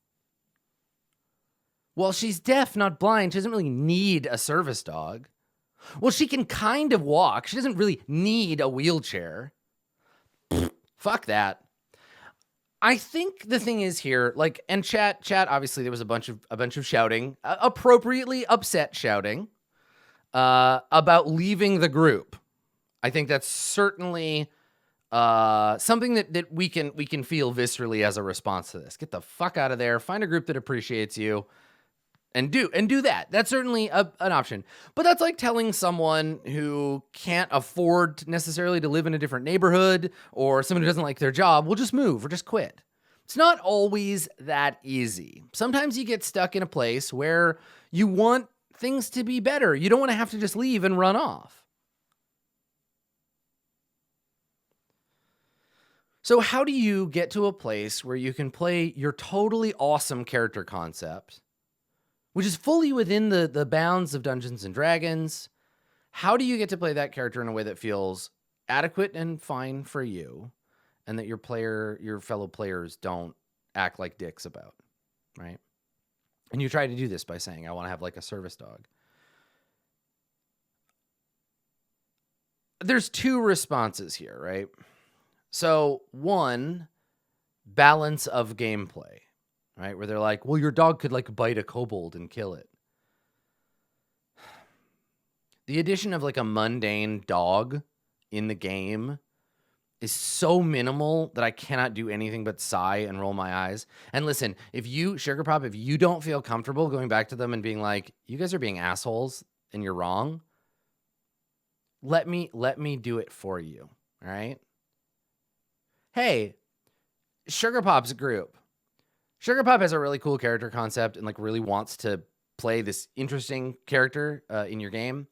Well, she's deaf, not blind. She doesn't really need a service dog. Well, she can kind of walk. She doesn't really need a wheelchair. Fuck that. I think the thing is here, like, and chat, obviously there was a bunch of shouting, appropriately upset shouting, about leaving the group. I think that's certainly something that we can feel viscerally as a response to this. Get the fuck out of there. Find a group that appreciates you. And do that. That's certainly an option. But that's like telling someone who can't afford necessarily to live in a different neighborhood, or someone who doesn't like their job, will just move or just quit. It's not always that easy. Sometimes you get stuck in a place where you want things to be better. You don't want to have to just leave and run off. So how do you get to a place where you can play your totally awesome character concept, which is fully within the bounds of Dungeons and Dragons? How do you get to play that character in a way that feels adequate and fine for you, and that your fellow players don't act like dicks about, right? And you try to do this by saying, I want to have like a service dog. There's two responses here, right? So one, balance of gameplay. Right? Where they're like, well, your dog could like bite a kobold and kill it. The addition of like a mundane dog in the game is so minimal that I cannot do anything but sigh and roll my eyes. And listen, if you, Sugar Pop, if you don't feel comfortable going back to them and being like, you guys are being assholes and you're wrong, let me do it for you. All right? Hey, Sugar Pop's group. Sugar Pop has a really cool character concept and like really wants to play this interesting character in your game.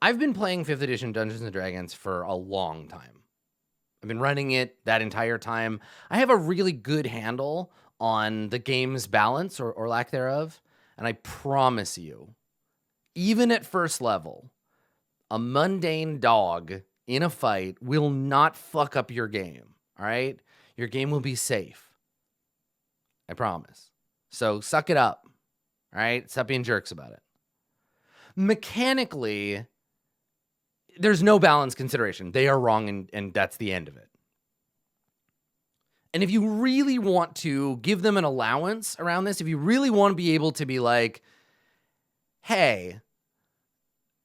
I've been playing 5th edition Dungeons and Dragons for a long time. I've been running it that entire time. I have a really good handle on the game's balance or lack thereof. And I promise you, even at first level, a mundane dog in a fight will not fuck up your game. All right? Your game will be safe. I promise. So suck it up. All right? Stop being jerks about it. Mechanically, there's no balance consideration. They are wrong, and that's the end of it. And if you really want to give them an allowance around this, if you really want to be able to be like, hey,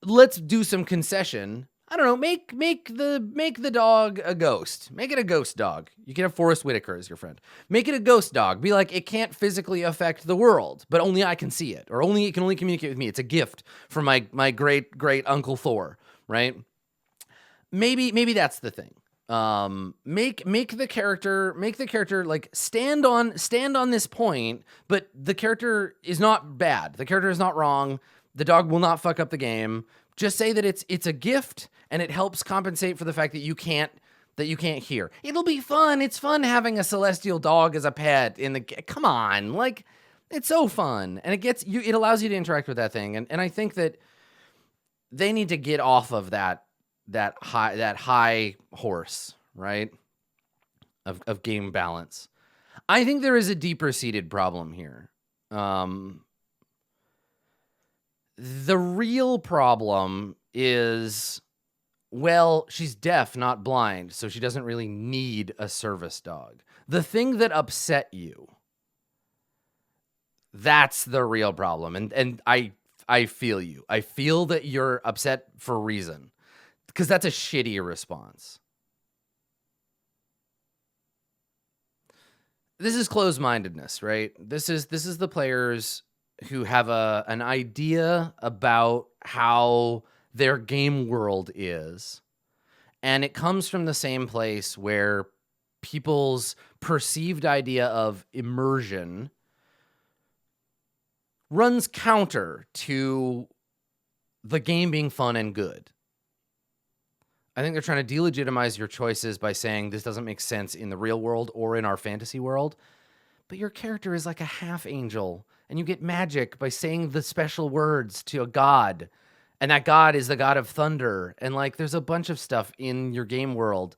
let's do some concession. I don't know, make the dog a ghost. Make it a ghost dog. You can have Forrest Whitaker as your friend. Make it a ghost dog. Be like, it can't physically affect the world, but only I can see it, or it can only communicate with me. It's a gift from my great Uncle Thor, right? Maybe that's the thing. Make the character like stand on this point, but the character is not bad. The character is not wrong. The dog will not fuck up the game. Just say that it's a gift and it helps compensate for the fact that you can't hear. It'll be fun. It's fun having a celestial dog as a pet come on, like it's so fun. And it allows you to interact with that thing. And I think that they need to get off of that high horse, right? Of game balance. I think there is a deeper seated problem here. The real problem is, well, she's deaf, not blind, so she doesn't really need a service dog. The thing that upset you, that's the real problem. And I feel you. I feel that you're upset for a reason, because that's a shitty response. This is closed-mindedness, right? This is the players who have an idea about how their game world is. And it comes from the same place where people's perceived idea of immersion runs counter to the game being fun and good. I think they're trying to delegitimize your choices by saying this doesn't make sense in the real world or in our fantasy world. But your character is like a half angel, and you get magic by saying the special words to a god. And that god is the god of thunder. And like, there's a bunch of stuff in your game world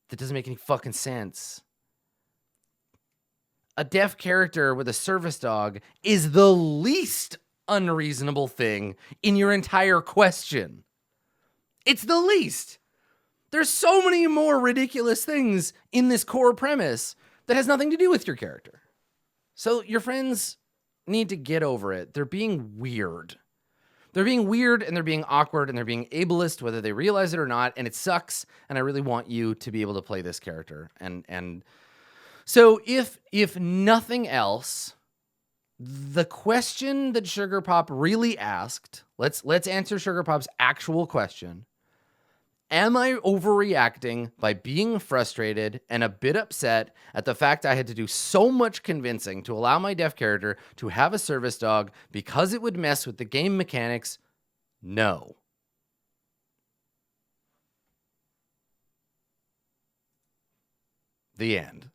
that doesn't make any fucking sense. A deaf character with a service dog is the least unreasonable thing in your entire question. It's the least. There's so many more ridiculous things in this core premise that has nothing to do with your character. So your friends need to get over it. They're being weird. They're being weird and they're being awkward and they're being ableist, whether they realize it or not, and it sucks. And I really want you to be able to play this character. And so if nothing else, the question that Sugar Pop really asked, let's answer Sugar Pop's actual question. Am I overreacting by being frustrated and a bit upset at the fact I had to do so much convincing to allow my deaf character to have a service dog because it would mess with the game mechanics? No. The end.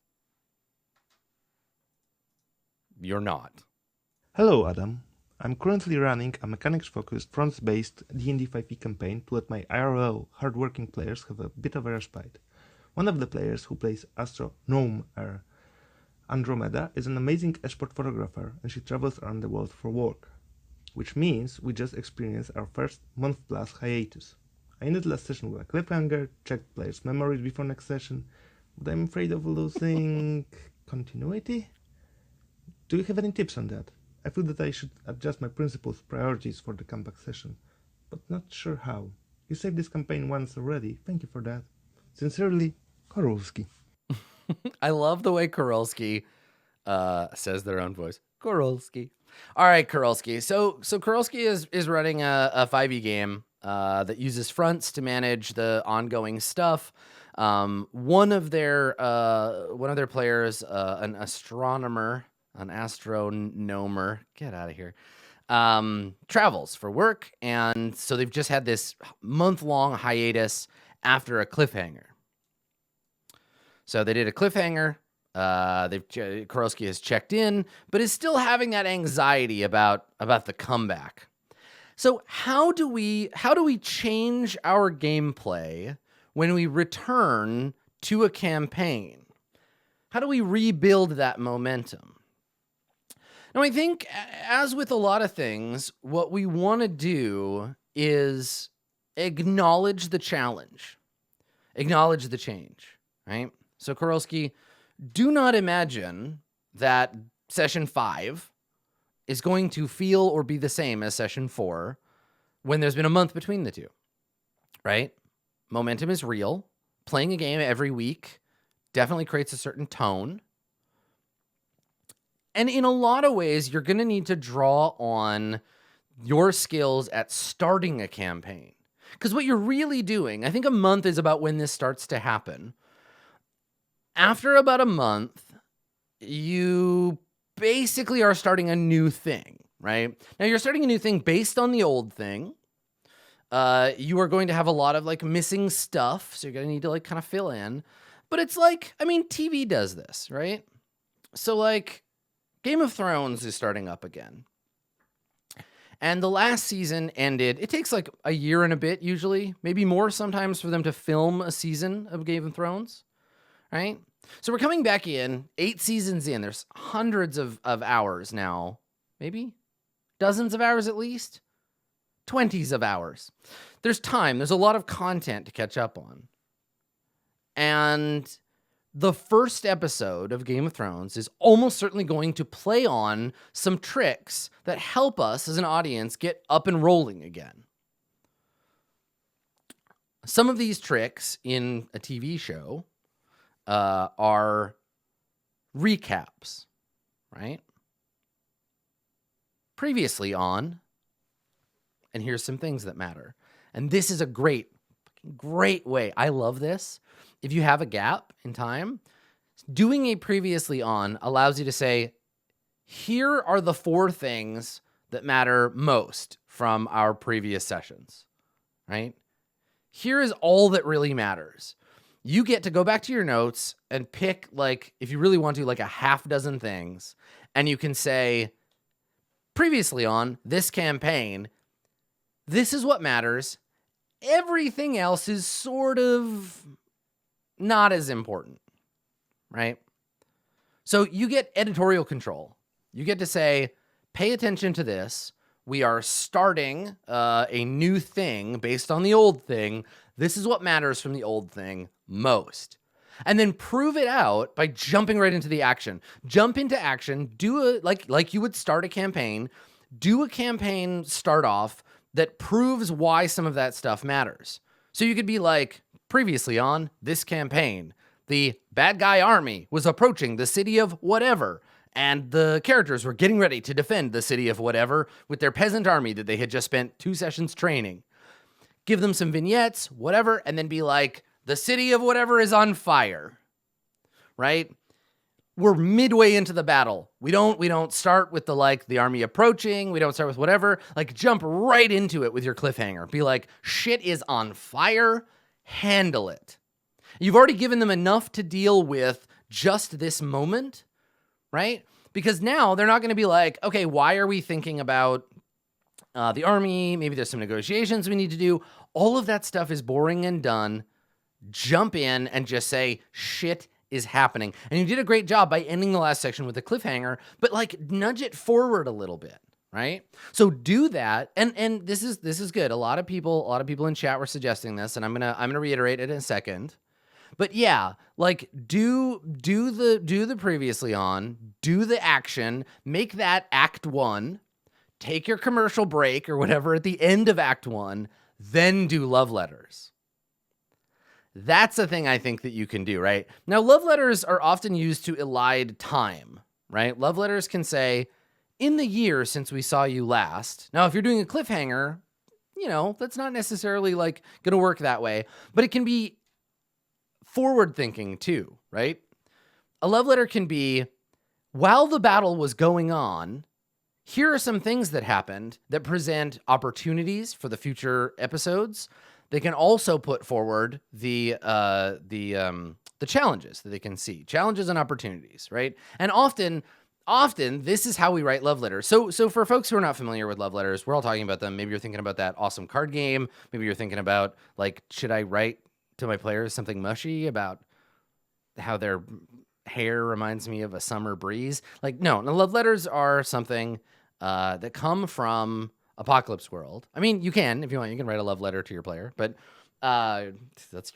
You're not. Hello, Adam. I'm currently running a mechanics-focused, fronts-based D&D 5e campaign to let my IRL hardworking players have a bit of a respite. One of the players who plays Astro Gnome Andromeda is an amazing esport photographer, and she travels around the world for work, which means we just experienced our first month-plus hiatus. I ended last session with a cliffhanger, checked players' memories before next session, but I'm afraid of losing continuity? Do you have any tips on that? I feel that I should adjust my principles' priorities for the comeback session, but not sure how. You saved this campaign once already, thank you for that. Sincerely, Korolski. I love the way Korolski says their own voice. Korolski. All right, Korolski. So Korolski is running a 5e game that uses fronts to manage the ongoing stuff. One of their players, an astronomer, an astronomer, get out of here, travels for work, and so they've just had this month-long hiatus after a cliffhanger. So they did a cliffhanger. Korolski has checked in, but is still having that anxiety about the comeback. So how do we change our gameplay when we return to a campaign? How do we rebuild that momentum? Now, I think, as with a lot of things, what we want to do is acknowledge the challenge, acknowledge the change, right? So, Korolski, do not imagine that session 5 is going to feel or be the same as session 4 when there's been a month between the two, right? Momentum is real. Playing a game every week definitely creates a certain tone. And in a lot of ways, you're going to need to draw on your skills at starting a campaign. Because what you're really doing, I think a month is about when this starts to happen. After about a month, you basically are starting a new thing, right? Now, you're starting a new thing based on the old thing. You are going to have a lot of like missing stuff, so you're going to need to like kind of fill in. But it's like, I mean, TV does this, right? So like Game of Thrones is starting up again. And the last season ended, it takes like a year and a bit usually, maybe more sometimes, for them to film a season of Game of Thrones, right? So we're coming back in, 8 seasons in, there's hundreds of hours now, maybe dozens of hours at least, 20s of hours. There's time, there's a lot of content to catch up on. And the first episode of Game of Thrones is almost certainly going to play on some tricks that help us as an audience get up and rolling again. Some of these tricks in a TV show are recaps, right? Previously on, and here's some things that matter. And this is a great way. I love this. If you have a gap in time, doing a previously on allows you to say, here are the 4 things that matter most from our previous sessions, right? Here is all that really matters. You get to go back to your notes and pick, like, if you really want to, like a half dozen things, and you can say, previously on this campaign, this is what matters. Everything else is sort of not as important, right? So you get editorial control. You get to say, pay attention to this. We are starting a new thing based on the old thing. This is what matters from the old thing most. And then prove it out by jumping right into the action. Jump into action. Do like you would start a campaign. Do a campaign start off that proves why some of that stuff matters. So you could be like, previously on this campaign, the bad guy army was approaching the city of whatever, and the characters were getting ready to defend the city of whatever with their peasant army that they had just spent 2 sessions training. Give them some vignettes, whatever, and then be like, the city of whatever is on fire, right? We're midway into the battle. We don't start with the army approaching. We don't start with whatever. Like, jump right into it with your cliffhanger. Be like, shit is on fire. Handle it. You've already given them enough to deal with just this moment, right? Because now they're not going to be like, okay, why are we thinking about the army? Maybe there's some negotiations we need to do. All of that stuff is boring and done. Jump in and just say, shit is happening. And you did a great job by ending the last section with a cliffhanger, but like nudge it forward a little bit, right? So do that. And this is good. A lot of people in chat were suggesting this, and I'm gonna reiterate it in a second. But yeah, like do the previously on, do the action, make that act 1, take your commercial break or whatever at the end of act 1, then do love letters. That's a thing I think that you can do, right? Now, love letters are often used to elide time, right? Love letters can say, in the year since we saw you last. Now, if you're doing a cliffhanger, that's not necessarily like going to work that way, but it can be forward thinking too, right? A love letter can be, while the battle was going on, here are some things that happened that present opportunities for the future episodes. They can also put forward the challenges that they can see, challenges and opportunities, right? And often this is how we write love letters. So for folks who are not familiar with love letters, we're all talking about them. Maybe you're thinking about that awesome card game. Maybe you're thinking about, like, should I write to my players something mushy about how their hair reminds me of a summer breeze? Like, no, love letters are something that come from Apocalypse World. I mean, you can, if you want, you can write a love letter to your player, but it's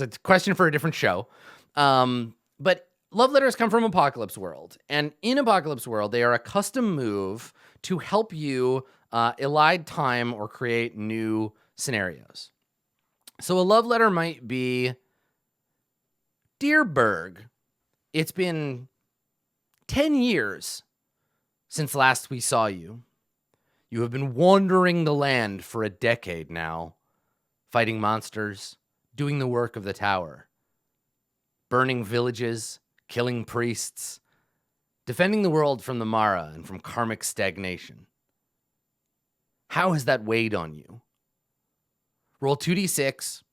a question for a different show. But love letters come from Apocalypse World, and in Apocalypse World, they are a custom move to help you elide time or create new scenarios. So a love letter might be, Dear Berg, it's been 10 years since last we saw you. You have been wandering the land for a decade now, fighting monsters, doing the work of the tower, burning villages, killing priests, defending the world from the Mara and from karmic stagnation. How has that weighed on you? Roll 2d6,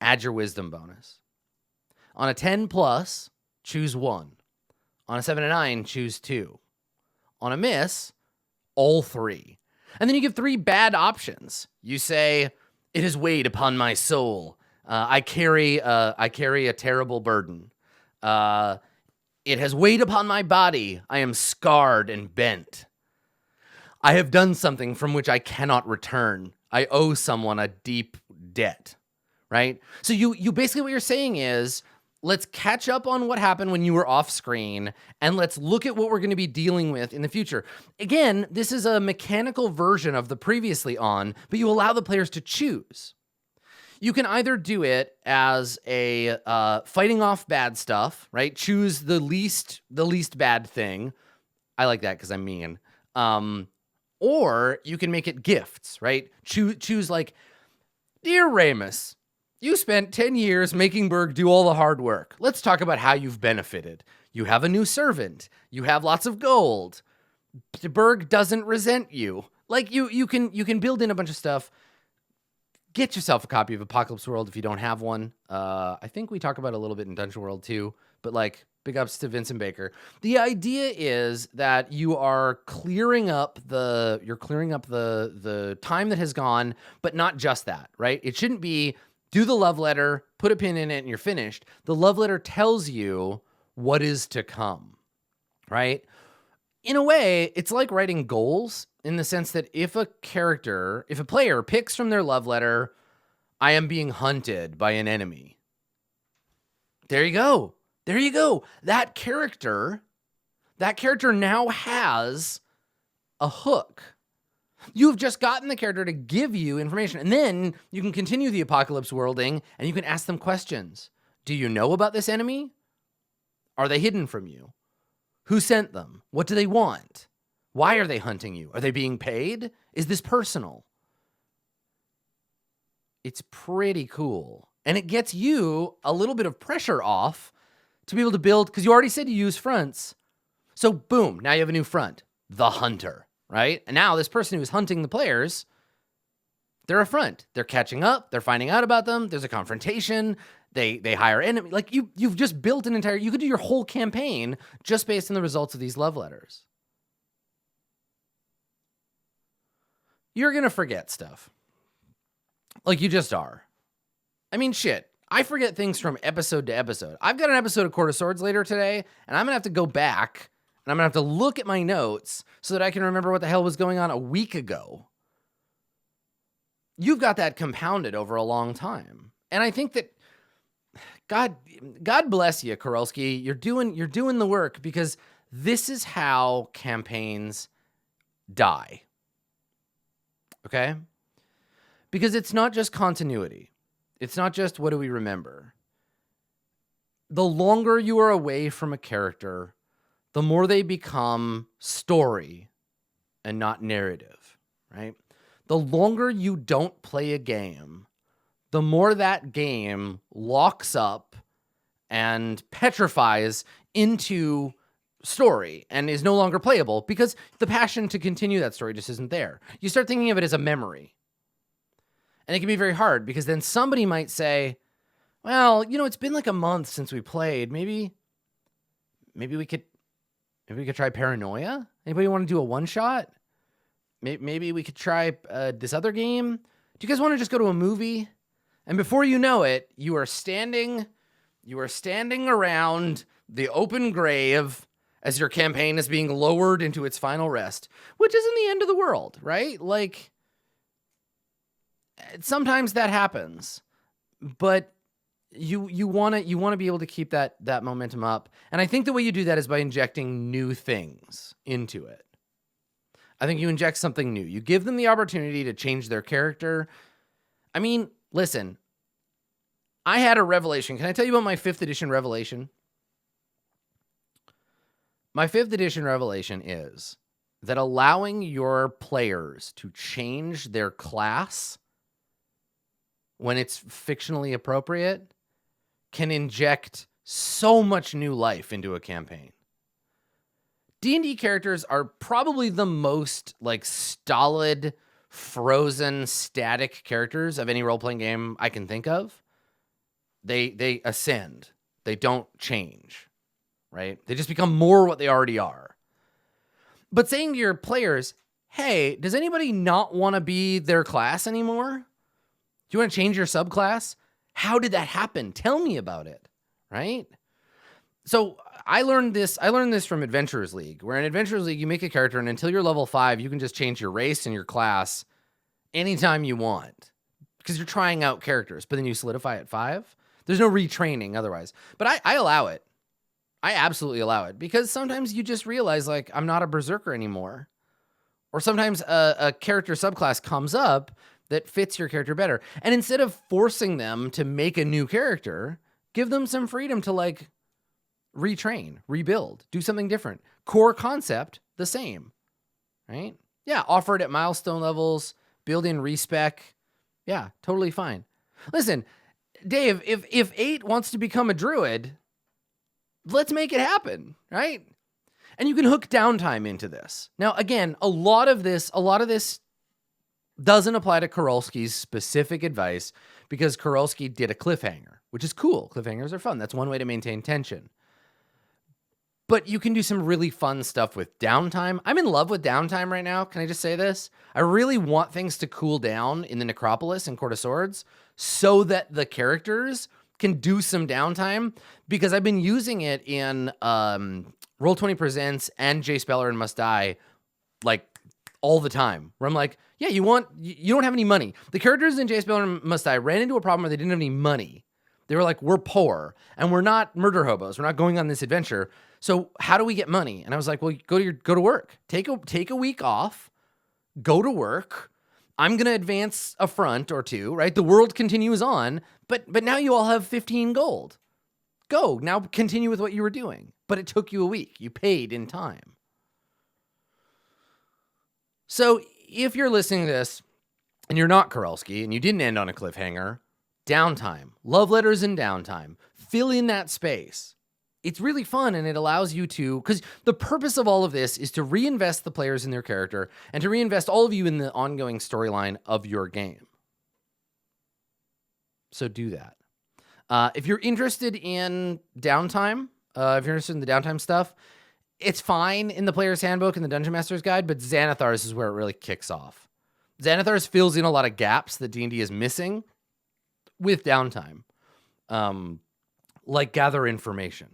add your wisdom bonus. On a 10 plus, choose 1. On a 7 and 9, choose 2. On a miss, all 3. And then you give 3 bad options. You say, it has weighed upon my soul. I carry a terrible burden. It has weighed upon my body. I am scarred and bent. I have done something from which I cannot return. I owe someone a deep debt, right? So you basically, what you're saying is, let's catch up on what happened when you were off screen, and let's look at what we're going to be dealing with in the future. Again, this is a mechanical version of the previously on, but you allow the players to choose. You can either do it as a fighting off bad stuff, right? Choose the least bad thing. I like that because I'm mean. Or you can make it gifts, right? Choose like, Dear Ramus, you spent 10 years making Berg do all the hard work. Let's talk about how you've benefited. You have a new servant. You have lots of gold. Berg doesn't resent you. Like, you can build in a bunch of stuff. Get yourself a copy of Apocalypse World if you don't have one. I think we talk about it a little bit in Dungeon World too, but like, big ups to Vincent Baker. The idea is that you are clearing up the time that has gone, but not just that, right? It shouldn't be do the love letter, put a pin in it, and you're finished. The love letter tells you what is to come, right? In a way, it's like writing goals in the sense that if a player picks from their love letter, I am being hunted by an enemy. There you go. There you go. That character now has a hook. You've just gotten the character to give you information, and then you can continue the apocalypse worlding, and you can ask them questions. Do you know about this enemy? Are they hidden from you? Who sent them? What do they want? Why are they hunting you? Are they being paid? Is this personal? It's pretty cool. And it gets you a little bit of pressure off to be able to build, because you already said you use fronts. So boom, now you have a new front, the hunter, right? And now this person who's hunting the players, they're a front. They're catching up. They're finding out about them. There's a confrontation. They hire enemy. Like you've just built an entire, you could do your whole campaign just based on the results of these love letters. You're going to forget stuff. Like you just are. I mean, shit. I forget things from episode to episode. I've got an episode of Court of Swords later today, and I'm going to have to go back, and I'm going to have to look at my notes so that I can remember what the hell was going on a week ago. You've got that compounded over a long time. And I think that God bless you, Kurowski. You're doing the work, because this is how campaigns die. Okay? Because it's not just continuity. It's not just what do we remember. The longer you are away from a character, the more they become story and not narrative, right? The longer you don't play a game, the more that game locks up and petrifies into story and is no longer playable, because the passion to continue that story just isn't there. You start thinking of it as a memory. And it can be very hard, because then somebody might say, well, it's been like a month since we played. Maybe we could try Paranoia. Anybody want to do a one shot? Maybe we could try this other game. Do you guys want to just go to a movie? And before you know it, you are standing around the open grave as your campaign is being lowered into its final rest, which isn't the end of the world, right? Like, sometimes that happens, but you want to be able to keep that momentum up. And I think the way you do that is by injecting new things into it. I think you inject something new. You give them the opportunity to change their character. I mean, listen, I had a revelation. Can I tell you about my 5th edition revelation? My 5th edition revelation is that allowing your players to change their class when it's fictionally appropriate can inject so much new life into a campaign. D&D characters are probably the most stolid, frozen, static characters of any role-playing game I can think of. They ascend. They don't change, right? They just become more what they already are. But saying to your players, hey, does anybody not want to be their class anymore? Do you want to change your subclass? How did that happen? Tell me about it, right? So I learned this from Adventurers League, where in Adventurers League, you make a character, and until you're level 5, you can just change your race and your class anytime you want, because you're trying out characters, but then you solidify at 5. There's no retraining otherwise. But I allow it. I absolutely allow it, because sometimes you just realize, I'm not a berserker anymore. Or sometimes a character subclass comes up that fits your character better. And instead of forcing them to make a new character, give them some freedom to retrain, rebuild, do something different. Core concept, the same, right? Yeah, offer it at milestone levels, build in respec. Yeah, totally fine. Listen, Dave, if 8 wants to become a druid, let's make it happen, right? And you can hook downtime into this. Now, again, a lot of this doesn't apply to Kurowski's specific advice, because Kurowski did a cliffhanger, which is cool. Cliffhangers are fun. That's one way to maintain tension. But you can do some really fun stuff with downtime. I'm in love with downtime right now. Can I just say this? I really want things to cool down in the Necropolis and Court of Swords so that the characters can do some downtime, because I've been using it in Roll20 Presents and Jay Speller and Must Die all the time, where I'm like, yeah, you don't have any money. The characters in Jay Speller and Must Die ran into a problem where they didn't have any money. They were like, we're poor and we're not murder hobos. We're not going on this adventure. So how do we get money? And I was like, well, go to work. Take a week off. go to work. I'm going to advance a front or two, right? The world continues on, but now you all have 15 gold. Go, now continue with what you were doing. But it took you a week. You paid in time. So if you're listening to this and you're not Kurelski and you didn't end on a cliffhanger, downtime, love letters and downtime, fill in that space. It's really fun, and it allows you to, because the purpose of all of this is to reinvest the players in their character and to reinvest all of you in the ongoing storyline of your game. So do that. If you're interested in downtime, if you're interested in the downtime stuff, it's fine in the player's handbook and the Dungeon Master's Guide, but Xanathar's is where it really kicks off. Xanathar's fills in a lot of gaps that D&D is missing with downtime, like gather information.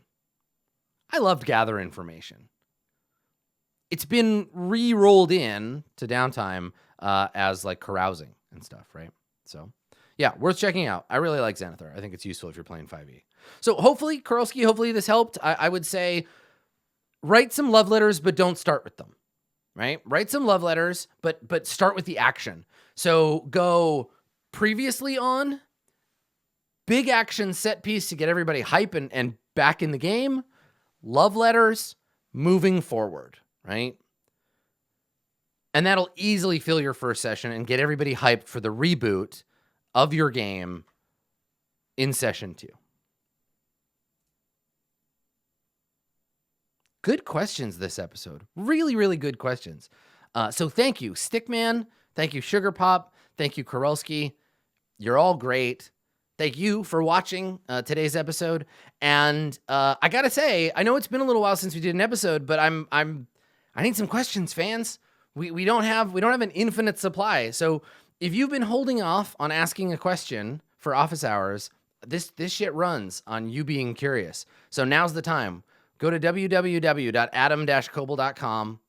I loved gather information. It's been re-rolled in to downtime as like carousing and stuff, right? So yeah, worth checking out. I really like Xanathar. I think it's useful if you're playing 5e. So hopefully, Kurelski, hopefully this helped. I would say write some love letters, but don't start with them, right? Write some love letters, but start with the action. So go previously on, big action set piece to get everybody hype and back in the game. Love letters, moving forward, right? And that'll easily fill your first session and get everybody hyped for the reboot of your game in session 2. Good questions this episode. Really, really good questions. So thank you, Stickman. Thank you, Sugar Pop. Thank you, Kurelski. You're all great. Thank you for watching today's episode. And I gotta say, I know it's been a little while since we did an episode, but I need some questions, fans. We don't have an infinite supply. So if you've been holding off on asking a question for office hours, this shit runs on you being curious. So now's the time. Go to www.adam-koble.com,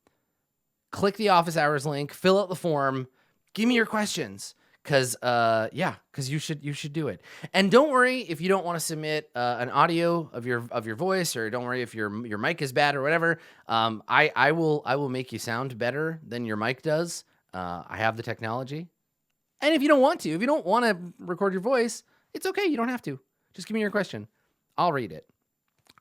click the office hours link, fill out the form, give me your questions. Cause you should do it. And don't worry if you don't want to submit an audio of your voice, or don't worry if your mic is bad or whatever. I will make you sound better than your mic does. I have the technology. And if you don't want to record your voice, it's okay. You don't have to. Just give me your question. I'll read it.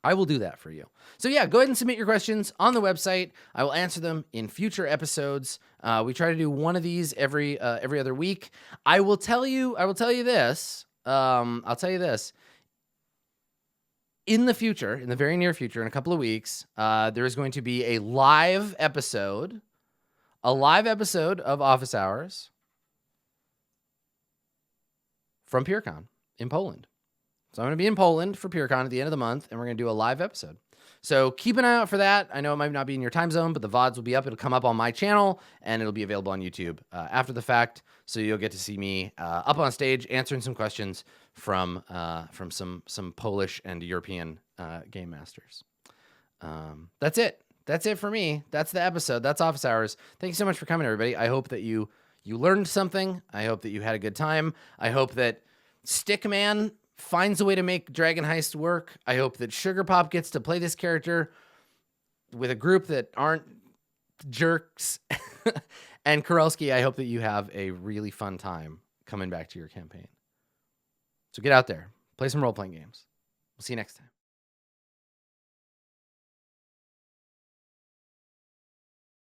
I will do that for you. So yeah, go ahead and submit your questions on the website. I will answer them in future episodes. We try to do one of these every other week. I will tell you this. In the future, in the very near future, in a couple of weeks, there is going to be a live episode of Office Hours from PureCon in Poland. So I'm going to be in Poland for PureCon at the end of the month, and we're going to do a live episode. So keep an eye out for that. I know it might not be in your time zone, but the VODs will be up. It'll come up on my channel, and it'll be available on YouTube after the fact. So you'll get to see me up on stage answering some questions from some Polish and European game masters. That's it. That's it for me. That's the episode. That's Office Hours. Thank you so much for coming, everybody. I hope that you learned something. I hope that you had a good time. I hope that Stickman finds a way to make Dragon Heist work. I hope that Sugar Pop gets to play this character with a group that aren't jerks. And Kurelski, I hope that you have a really fun time coming back to your campaign. So get out there, play some role-playing games. We'll see you next time.